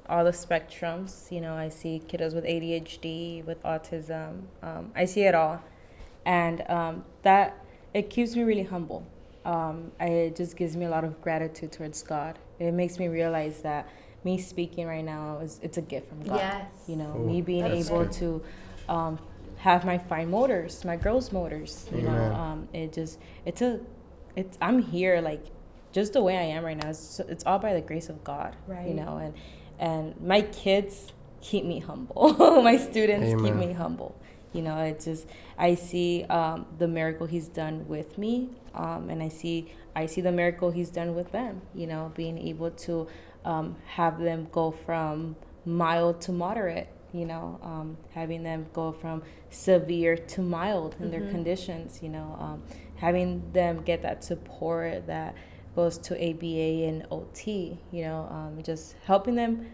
all the spectrums. You know, I see kiddos with ADHD, with autism. I see it all, and that it keeps me really humble. It just gives me a lot of gratitude towards God. It makes me realize that me speaking right now it's a gift from God. Yes. You know, Cool. me being That's able good. to have my fine motors, my gross motors. You know, I'm here like just the way I am right now. It's all by the grace of God. Right. You know, and my kids keep me humble. My students keep Amen. me humble. You know, it's just I see the miracle He's done with me, and I see the miracle He's done with them. You know, being able to have them go from mild to moderate. You know, having them go from severe to mild in their conditions. You know, having them get that support that goes to ABA and OT. You know, just helping them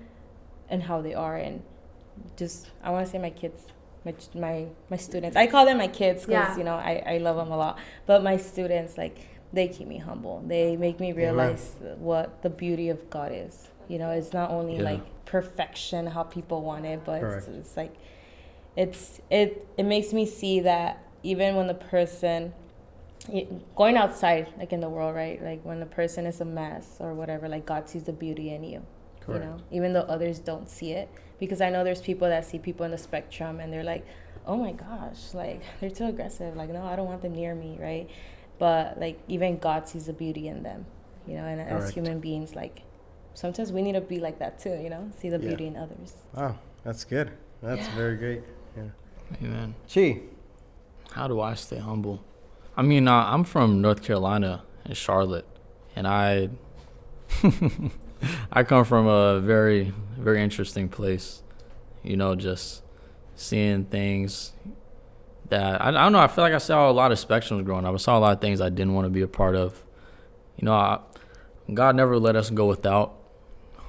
and how they are, and just I want to say my kids. My students, I call them my kids because Yeah. you know I love them a lot, but my students, like, they keep me humble. They make me realize what the beauty of God is. You know, it's not only like perfection how people want it, but it's like it makes me see that even when the person going outside, like in the world, right, like when the person is a mess or whatever, like God sees the beauty in you. Correct. You know, even though others don't see it. Because I know there's people that see people in the spectrum and they're like, oh my gosh, like they're too aggressive. Like, no, I don't want them near me, right? But like even God sees the beauty in them, you know, and as human beings, like sometimes we need to be like that too, you know, see the beauty in others. Wow, that's good. That's very great. Yeah. Amen. Chi. How do I stay humble? I mean, I'm from North Carolina in Charlotte, and I come from a very, very interesting place. You know, just seeing things that I don't know. I feel like I saw a lot of spectrums growing up. I saw a lot of things I didn't want to be a part of. You know, God never let us go without.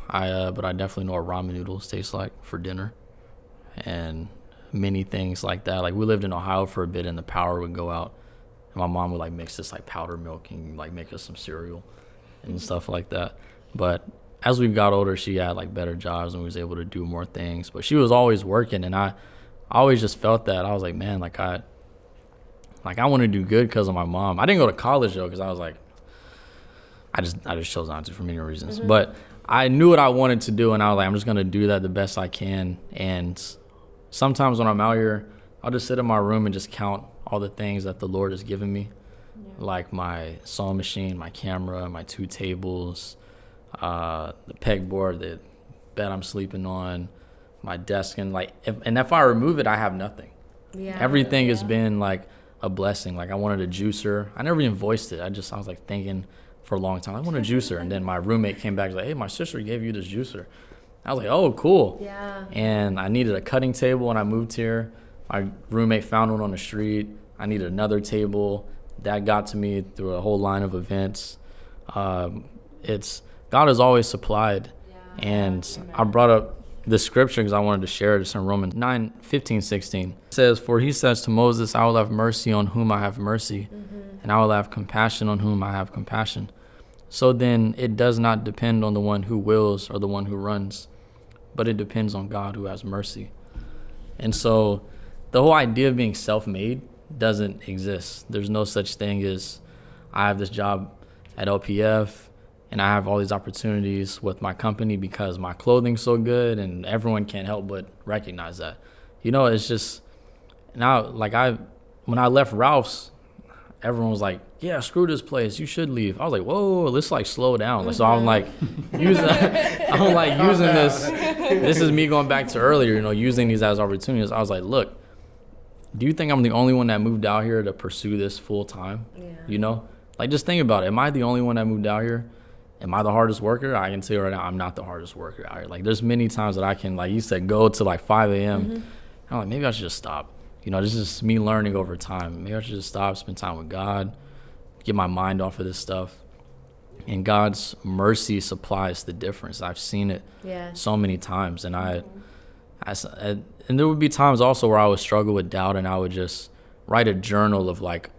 But I definitely know what ramen noodles taste like for dinner, and many things like that. Like we lived in Ohio for a bit, and the power would go out, and my mom would like mix this like powdered milk and like make us some cereal and stuff like that. But as we got older, she had like better jobs and we was able to do more things. But she was always working, and I always just felt that. I was like, man, like I want to do good because of my mom. I didn't go to college though, because I was like, I just chose not to for many reasons. But I knew what I wanted to do, and I was like, I'm just gonna do that the best I can. And sometimes when I'm out here, I'll just sit in my room and just count all the things that the Lord has given me, like my sewing machine, my camera, my 2 tables, the pegboard, the bed I'm sleeping on, my desk, and like if I remove it, I have nothing. Yeah. Everything has been like a blessing. Like I wanted a juicer. I never even voiced it. I was like thinking for a long time, I want a juicer. And then my roommate came back and was like, hey, my sister gave you this juicer. I was like, oh, cool. Yeah. And I needed a cutting table when I moved here. My roommate found one on the street. I needed another table. That got to me through a whole line of events. God has always supplied. Yeah. And I brought up the scripture because I wanted to share it. It's in Romans 9:15-16. It says, for he says to Moses, I will have mercy on whom I have mercy, and I will have compassion on whom I have compassion. So then it does not depend on the one who wills or the one who runs, but it depends on God who has mercy. And so the whole idea of being self-made doesn't exist. There's no such thing as I have this job at LPF and I have all these opportunities with my company because my clothing's so good, and everyone can't help but recognize that. It's just now, like, when I left Ralph's, everyone was like, yeah, screw this place, you should leave. I was like, whoa, let's like slow down. Like, so I'm like using this. This is me going back to earlier, using these as opportunities. I was like, look, do you think I'm the only one that moved out here to pursue this full time? Yeah. Like, just think about it. Am I the only one that moved out here? Am I the hardest worker? I can tell you right now, I'm not the hardest worker out here. Like, there's many times that I can, like you said, go to like 5 a.m. I'm like, maybe I should just stop. This is me learning over time. Maybe I should just stop, spend time with God, get my mind off of this stuff. And God's mercy supplies the difference. I've seen it so many times. And and there would be times also where I would struggle with doubt, and I would just write a journal of like,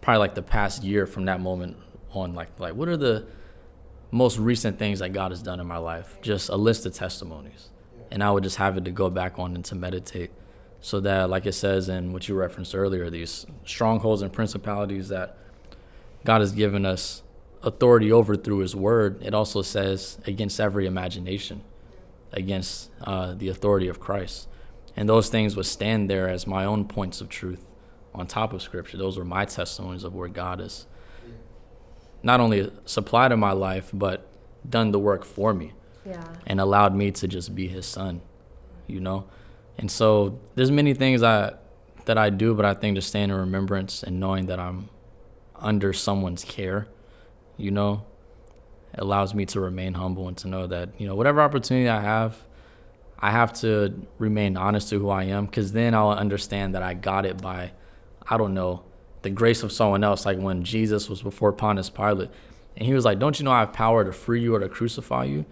probably like the past year from that moment on, like what are the most recent things that God has done in my life? Just a list of testimonies. And I would just have it to go back on and to meditate, so that, like it says in what you referenced earlier, these strongholds and principalities that God has given us authority over through his word, it also says against every imagination, against the authority of Christ. And those things would stand there as my own points of truth on top of scripture. Those were my testimonies of where God has not only supplied in my life, but done the work for me and allowed me to just be his son, And so there's many things that I do, but I think just staying in remembrance and knowing that I'm under someone's care, allows me to remain humble and to know that, whatever opportunity I have to remain honest to who I am, because then I'll understand that I got it by, I don't know, the grace of someone else. Like when Jesus was before Pontius Pilate, and he was like, don't you know I have power to free you or to crucify you?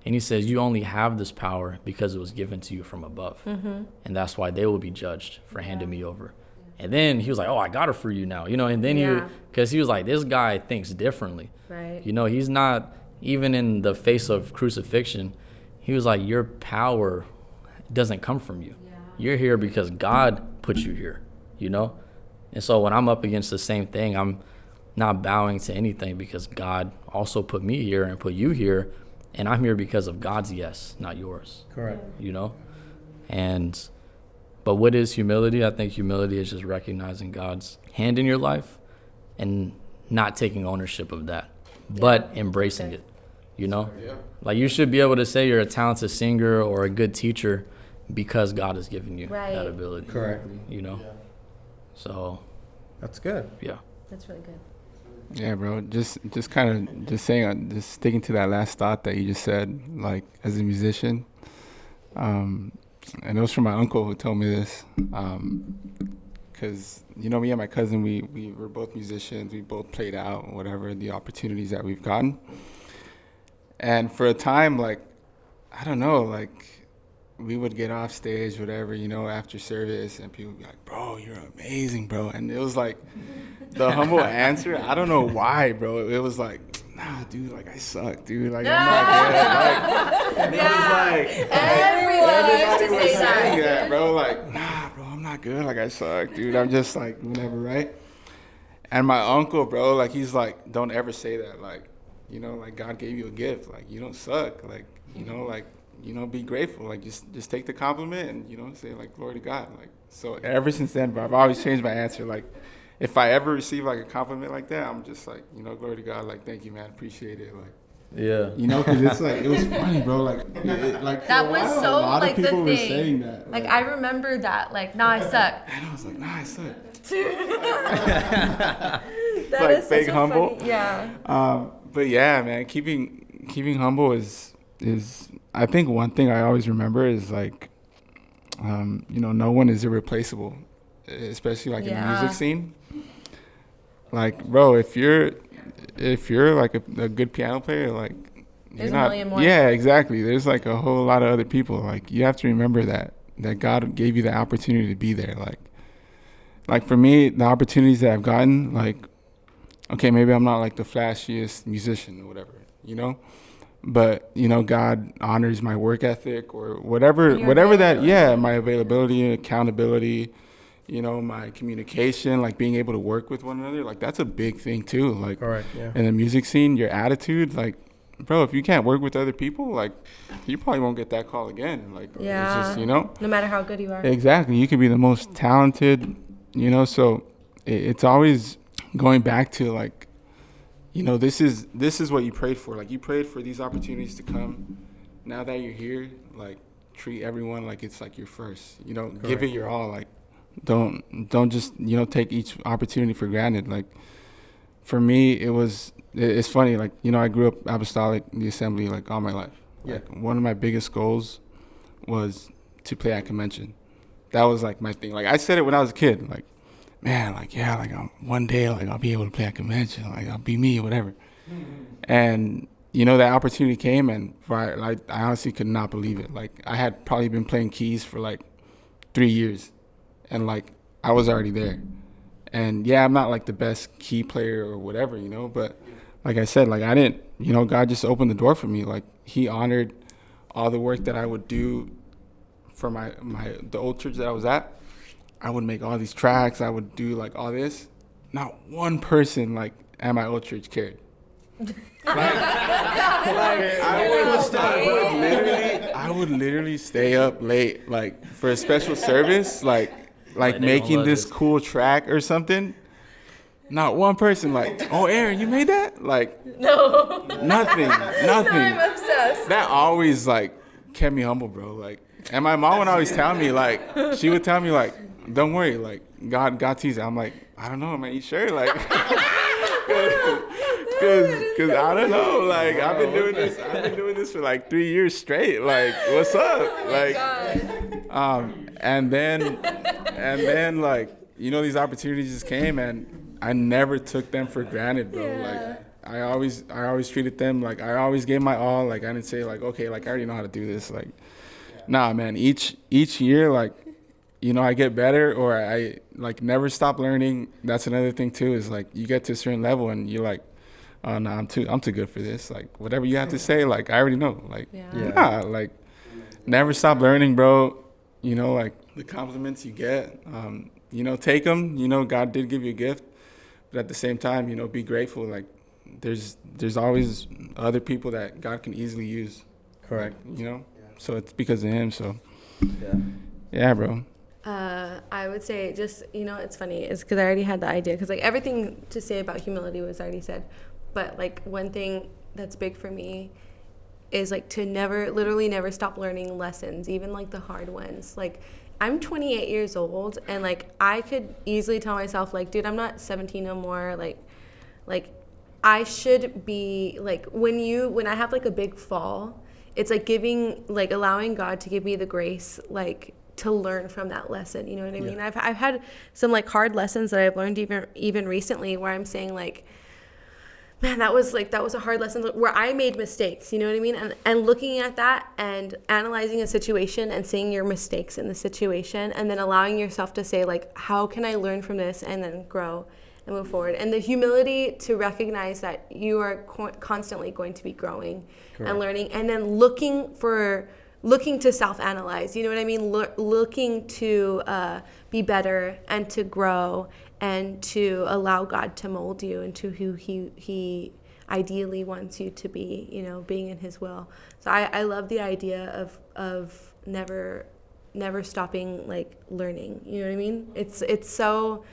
And he says, you only have this power because it was given to you from above. And that's why they will be judged for handing me over. And then he was like, oh, I got to free you now, and then because he was like, this guy thinks differently. Right. He's not, even in the face of crucifixion, he was like, your power doesn't come from you. You're here because God put you here, And so when I'm up against the same thing, I'm not bowing to anything, because God also put me here and put you here. And I'm here because of God's yes, not yours. Correct. But what is humility? I think humility is just recognizing God's hand in your life and not taking ownership of that, but embracing it, Like, you should be able to say you're a talented singer or a good teacher because God has given you that ability. Correct. So. That's good. Yeah. That's really good. Yeah, bro. Just sticking to that last thought that you just said, like, as a musician, and it was from my uncle who told me this, because me and my cousin, we were both musicians. We both played out whatever the opportunities that we've gotten, and for a time, like, I don't know, like, we would get off stage, whatever, after service, and people would be like, bro, you're amazing, bro. And it was like the humble answer. I don't know why, bro. It was like, nah, dude, like, I suck, dude. Like, I'm not good. Like, and it was like, everybody was saying that, bro. Like, nah, bro, I'm not good. Like, I suck, dude. I'm just like, whatever, right? And my uncle, bro, like, he's like, don't ever say that. Like, like, God gave you a gift. Like, you don't suck. Like, like, be grateful. Like, just take the compliment and, say, like, glory to God. Like, so ever since then, bro, I've always changed my answer. Like, if I ever receive, like, a compliment like that, I'm just like, glory to God. Like, thank you, man. Appreciate it. Like, yeah. Because it's like, it was funny, bro. Like, like, that was while, so, a lot like, of people the were thing. Saying that. Like, I remember that. Like, nah, I suck. And I was like, nah, I suck. That like is fake such a humble. funny, yeah. But yeah, man, keeping humble is I think one thing I always remember is, like, no one is irreplaceable, especially like in the music scene. Like, bro, if you're like a good piano player, like, there's a million more. Yeah, exactly. There's like a whole lot of other people. Like, you have to remember that God gave you the opportunity to be there. Like for me, the opportunities that I've gotten, like, okay, maybe I'm not like the flashiest musician or whatever, but God honors my work ethic or whatever that, my availability and accountability, you know, my communication, like being able to work with one another, like that's a big thing too. Like Correct, yeah. in the music scene, your attitude, like, bro, if you can't work with other people, like you probably won't get that call again. Like, Yeah. it's just, you know, No matter how good you are. exactly. You could be the most talented, you know, so it's always going back to like, you know, this is what you prayed for. Like you prayed for these opportunities to come. Now that you're here, like treat everyone like it's like your first, you know, give it your all. Like don't just, you know, take each opportunity for granted. Like for me, it's funny. Like, you know, I grew up apostolic, the assembly, like all my life. Yeah. Like, one of my biggest goals was to play at convention. That was like my thing. Like I said it when I was a kid, like, man, like, yeah, like one day, like I'll be able to play at convention. Like I'll be me or whatever. And, you know, that opportunity came, and I honestly could not believe it. Like I had probably been playing keys for like 3 years, and like I was already there. And yeah, I'm not like the best key player or whatever, you know, but like I said, like I didn't, you know, God just opened the door for me. Like he honored all the work that I would do for the old church that I was at. I would make all these tracks. I would do like all this. Not one person like at my old church cared. I would literally stay up late, like for a special service, like making this cool track or something. Not one person like, oh, Aaron, you made that? Like, No. nothing. I'm obsessed. That always like kept me humble, bro. Like, and my mom would always tell me, like, she would tell me, like, don't worry, like, God sees it. I'm like, I don't know, man. You sure? Like, cause I don't know. Like, I've been doing this for like 3 years straight. Like, what's up? Like, and then like, you know, these opportunities just came, and I never took them for granted, bro. Yeah. Like, I always treated them like I always gave my all. Like, I didn't say like, okay, like I already know how to do this. Like, nah, man. Each year, like, you know, I get better, or I like never stop learning. That's another thing too. Is like you get to a certain level and you're like, oh no, I'm too good for this. Like whatever you have to say, like I already know. Like nah, like never stop learning, bro. You know, like the compliments you get, you know, take them. You know, God did give you a gift, but at the same time, you know, be grateful. Like there's always other people that God can easily use. Correct. You know, so it's because of Him. So Yeah. yeah, bro. I would say just, you know, it's funny. It's because I already had the idea. Because, like, everything to say about humility was already said. But, like, one thing that's big for me is, like, to literally never stop learning lessons, even, like, the hard ones. Like, I'm 28 years old, and, like, I could easily tell myself, like, dude, I'm not 17 no more. Like I should be, like, when I have, like, a big fall, it's, like, allowing God to give me the grace, like, to learn from that lesson, you know what I mean? I've had some like hard lessons that I've learned even recently, where I'm saying like, man, that was a hard lesson where I made mistakes, you know what I mean? And looking at that and analyzing a situation and seeing your mistakes in the situation, and then allowing yourself to say like, how can I learn from this and then grow and move forward? And the humility to recognize that you are constantly going to be growing and learning, and then looking to self-analyze, you know what I mean? Looking to be better and to grow and to allow God to mold you into who He ideally wants you to be, you know, being in His will. So I love the idea of never stopping, like, learning, you know what I mean? It's so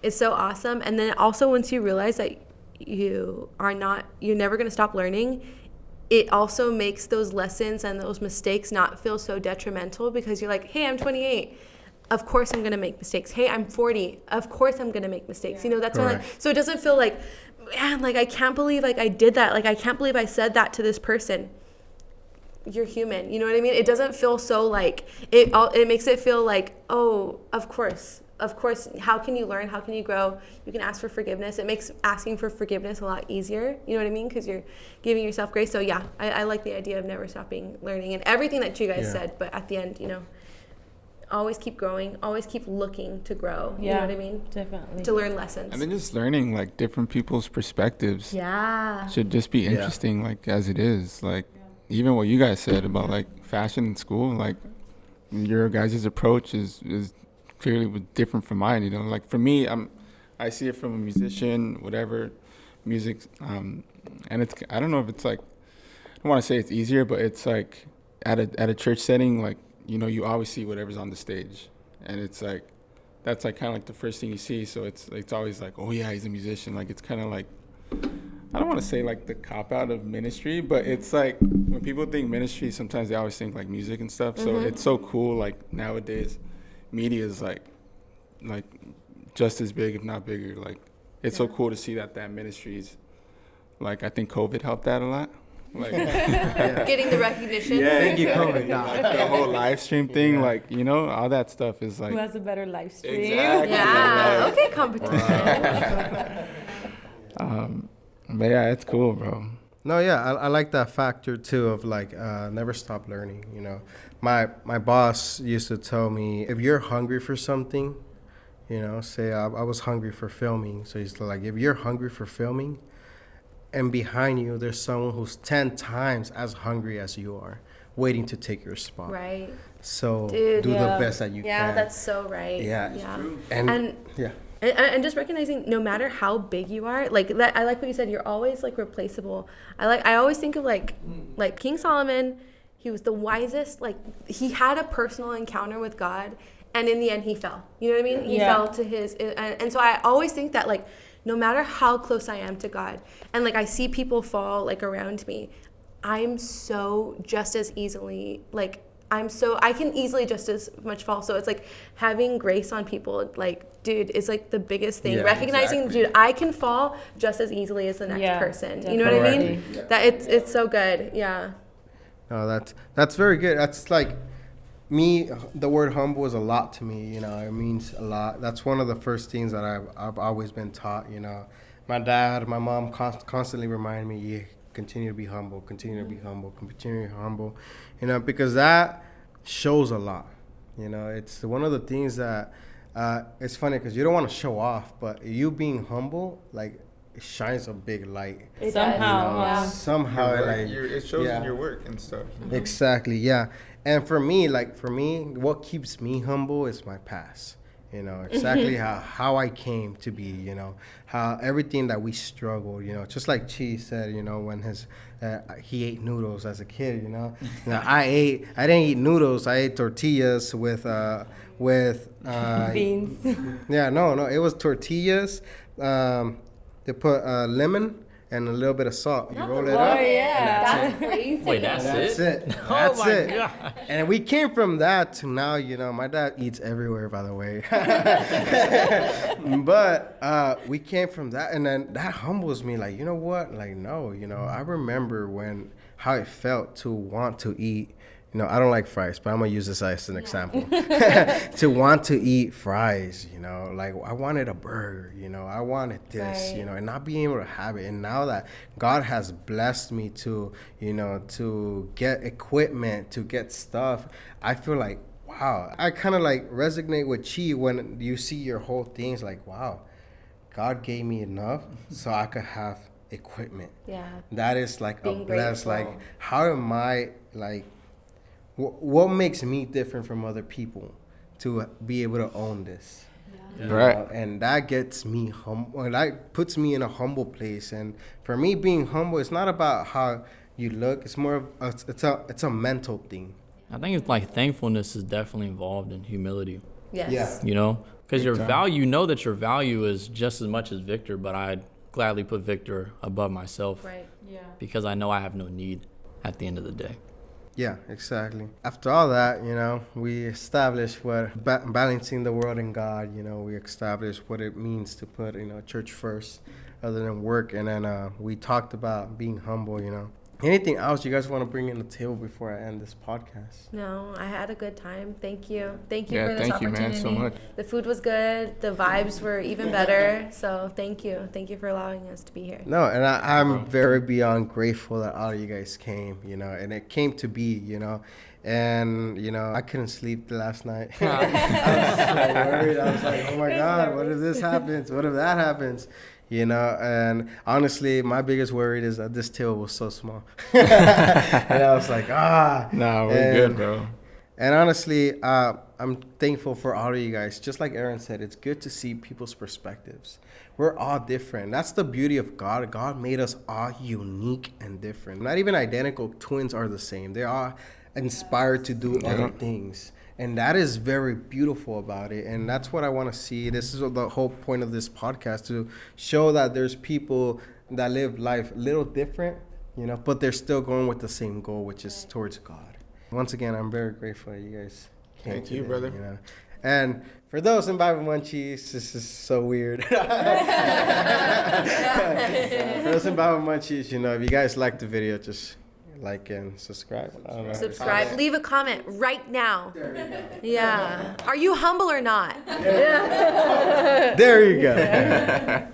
awesome. And then also once you realize that you're never going to stop learning, it also makes those lessons and those mistakes not feel so detrimental, because you're like, hey, I'm 28. Of course I'm going to make mistakes. Hey, I'm 40. Of course I'm going to make mistakes. You know, that's why, like, so it doesn't feel like, man, like, I can't believe, like, I did that. Like, I can't believe I said that to this person. You're human. You know what I mean? It doesn't feel so, like, it makes it feel like, oh, of course, how can you learn? How can you grow? You can ask for forgiveness. It makes asking for forgiveness a lot easier. You know what I mean? Because you're giving yourself grace. So yeah, I like the idea of never stopping learning and everything that you guys said. But at the end, you know, always keep growing. Always keep looking to grow. You know what I mean? Definitely. To learn lessons. And then just learning like different people's perspectives. Yeah. Should just be interesting, like as it is. Like even what you guys said about like fashion in school, like your guys' approach is clearly was different from mine. You know, like for me, I see it from a musician, whatever, music, and it's, I don't know if it's like, I don't want to say it's easier, but it's like at a church setting, like, you know, you always see whatever's on the stage, and it's like, that's like kind of like the first thing you see. So it's always like, oh yeah, he's a musician. Like it's kind of like, I don't want to say like the cop out of ministry, but it's like when people think ministry, sometimes they always think like music and stuff. So it's so cool. Like nowadays, media is like just as big, if not bigger. Like it's so cool to see that ministries, like I think COVID helped that a lot. Like Getting the recognition. Yeah, Thank you, COVID. Like the whole live stream thing, like, you know, all that stuff is like. Who has a better live stream? Exactly. Yeah. Like, Okay, competition. but yeah, it's cool, bro. No, yeah, I like that factor too of like never stop learning. You know, my boss used to tell me, if you're hungry for something, you know, say I was hungry for filming. So he's like, if you're hungry for filming, and behind you there's someone who's 10 times as hungry as you are, waiting to take your spot. Right. So Dude, do yeah. the best that you Yeah, can. that's so right. Yeah. Yeah. And yeah. And just recognizing no matter how big you are, like that, I like what you said, you're always like replaceable. I always think of like King Solomon, he was the wisest, like he had a personal encounter with God, and in the end he fell. You know what I mean? He fell to his, and so I always think that like no matter how close I am to God, and like I see people fall like around me, I'm so just as easily like I can easily just as much fall. So it's like having grace on people, like, dude, is like the biggest thing. Yeah, recognizing, exactly. dude, I can fall just as easily as the next person. You know what I mean? Yeah. That it's so good. Yeah. No, that's very good. That's like me. The word humble is a lot to me. You know, it means a lot. That's one of the first things that I've always been taught. You know, my dad, my mom constantly remind me, yeah, continue to be humble, continue to be humble, continue to be humble. You know, because that shows a lot. You know, it's one of the things that it's funny because you don't want to show off, but you being humble, like, it shines a big light. Somehow. Somehow, It shows in your work and stuff. Exactly, yeah. And for me, what keeps me humble is my past. You know, exactly how I came to be, you know, how everything that we struggled, you know, just like Chi said, you know, when he ate noodles as a kid, you know. Now, I didn't eat noodles, I ate tortillas with Beans. Yeah, no, it was tortillas. They put lemon and a little bit of salt. You roll it up. Oh, yeah. That's crazy. Wait, that's That's it. Oh That's my it. God. And we came from that to now, you know, my dad eats everywhere, by the way. But we came from that, and then that humbles me. Like, you know what? Like, no, you know, I remember how it felt to want to eat. You know, I don't like fries, but I'm going to use this as an example. To want to eat fries, you know, like I wanted a burger, you know, I wanted this, you know, and not being able to have it. And now that God has blessed me to, you know, to get equipment, to get stuff, I feel like, wow. I kind of like resonate with Chi when you see your whole things like, wow, God gave me enough so I could have equipment. Yeah. That is like Being a bless. grateful. Like, how am I like, what makes me different from other people to be able to own this? Yeah. Right. And that gets me humble. That puts me in a humble place. And for me, being humble, it's not about how you look. It's more of it's a mental thing. I think it's like thankfulness is definitely involved in humility. Yes. Yeah. You know, because your time. value, you know that your value is just as much as Victor, but I'd gladly put Victor above myself Right. Yeah. because I know I have no need at the end of the day. Yeah, exactly. After all that, you know, we established what balancing the world and God, you know, we established what it means to put, you know, church first other than work. And then we talked about being humble, you know. Anything else you guys want to bring in the table before I end this podcast? No, I had a good time. Thank you. Thank you Yeah, for this thank you, opportunity. man, so much. The food was good. The vibes were even better. So thank you. Thank you for allowing us to be here. No, and I'm very beyond grateful that all of you guys came, you know, and it came to be, you know. And, you know, I couldn't sleep the last night. I was so worried. I was like, oh my God, what if this happens? What if that happens? You know, and honestly, my biggest worry is that this table was so small. And I was like, Nah, we're good, bro. And honestly, I'm thankful for all of you guys. Just like Aaron said, it's good to see people's perspectives. We're all different. That's the beauty of God. God made us all unique and different. Not even identical twins are the same. They are inspired to do other things. And that is very beautiful about it. And that's what I want to see. This is the whole point of this podcast, to show that there's people that live life a little different, but they're still going with the same goal, which is towards God. Once again, I'm very grateful that you guys came. Thank you, today, brother. And for those in Bible Munchies, this is so weird. For those in Bible Munchies, if you guys like the video, just like and subscribe. Subscribe. Leave a comment right now. Yeah. Are you humble or not? There you go.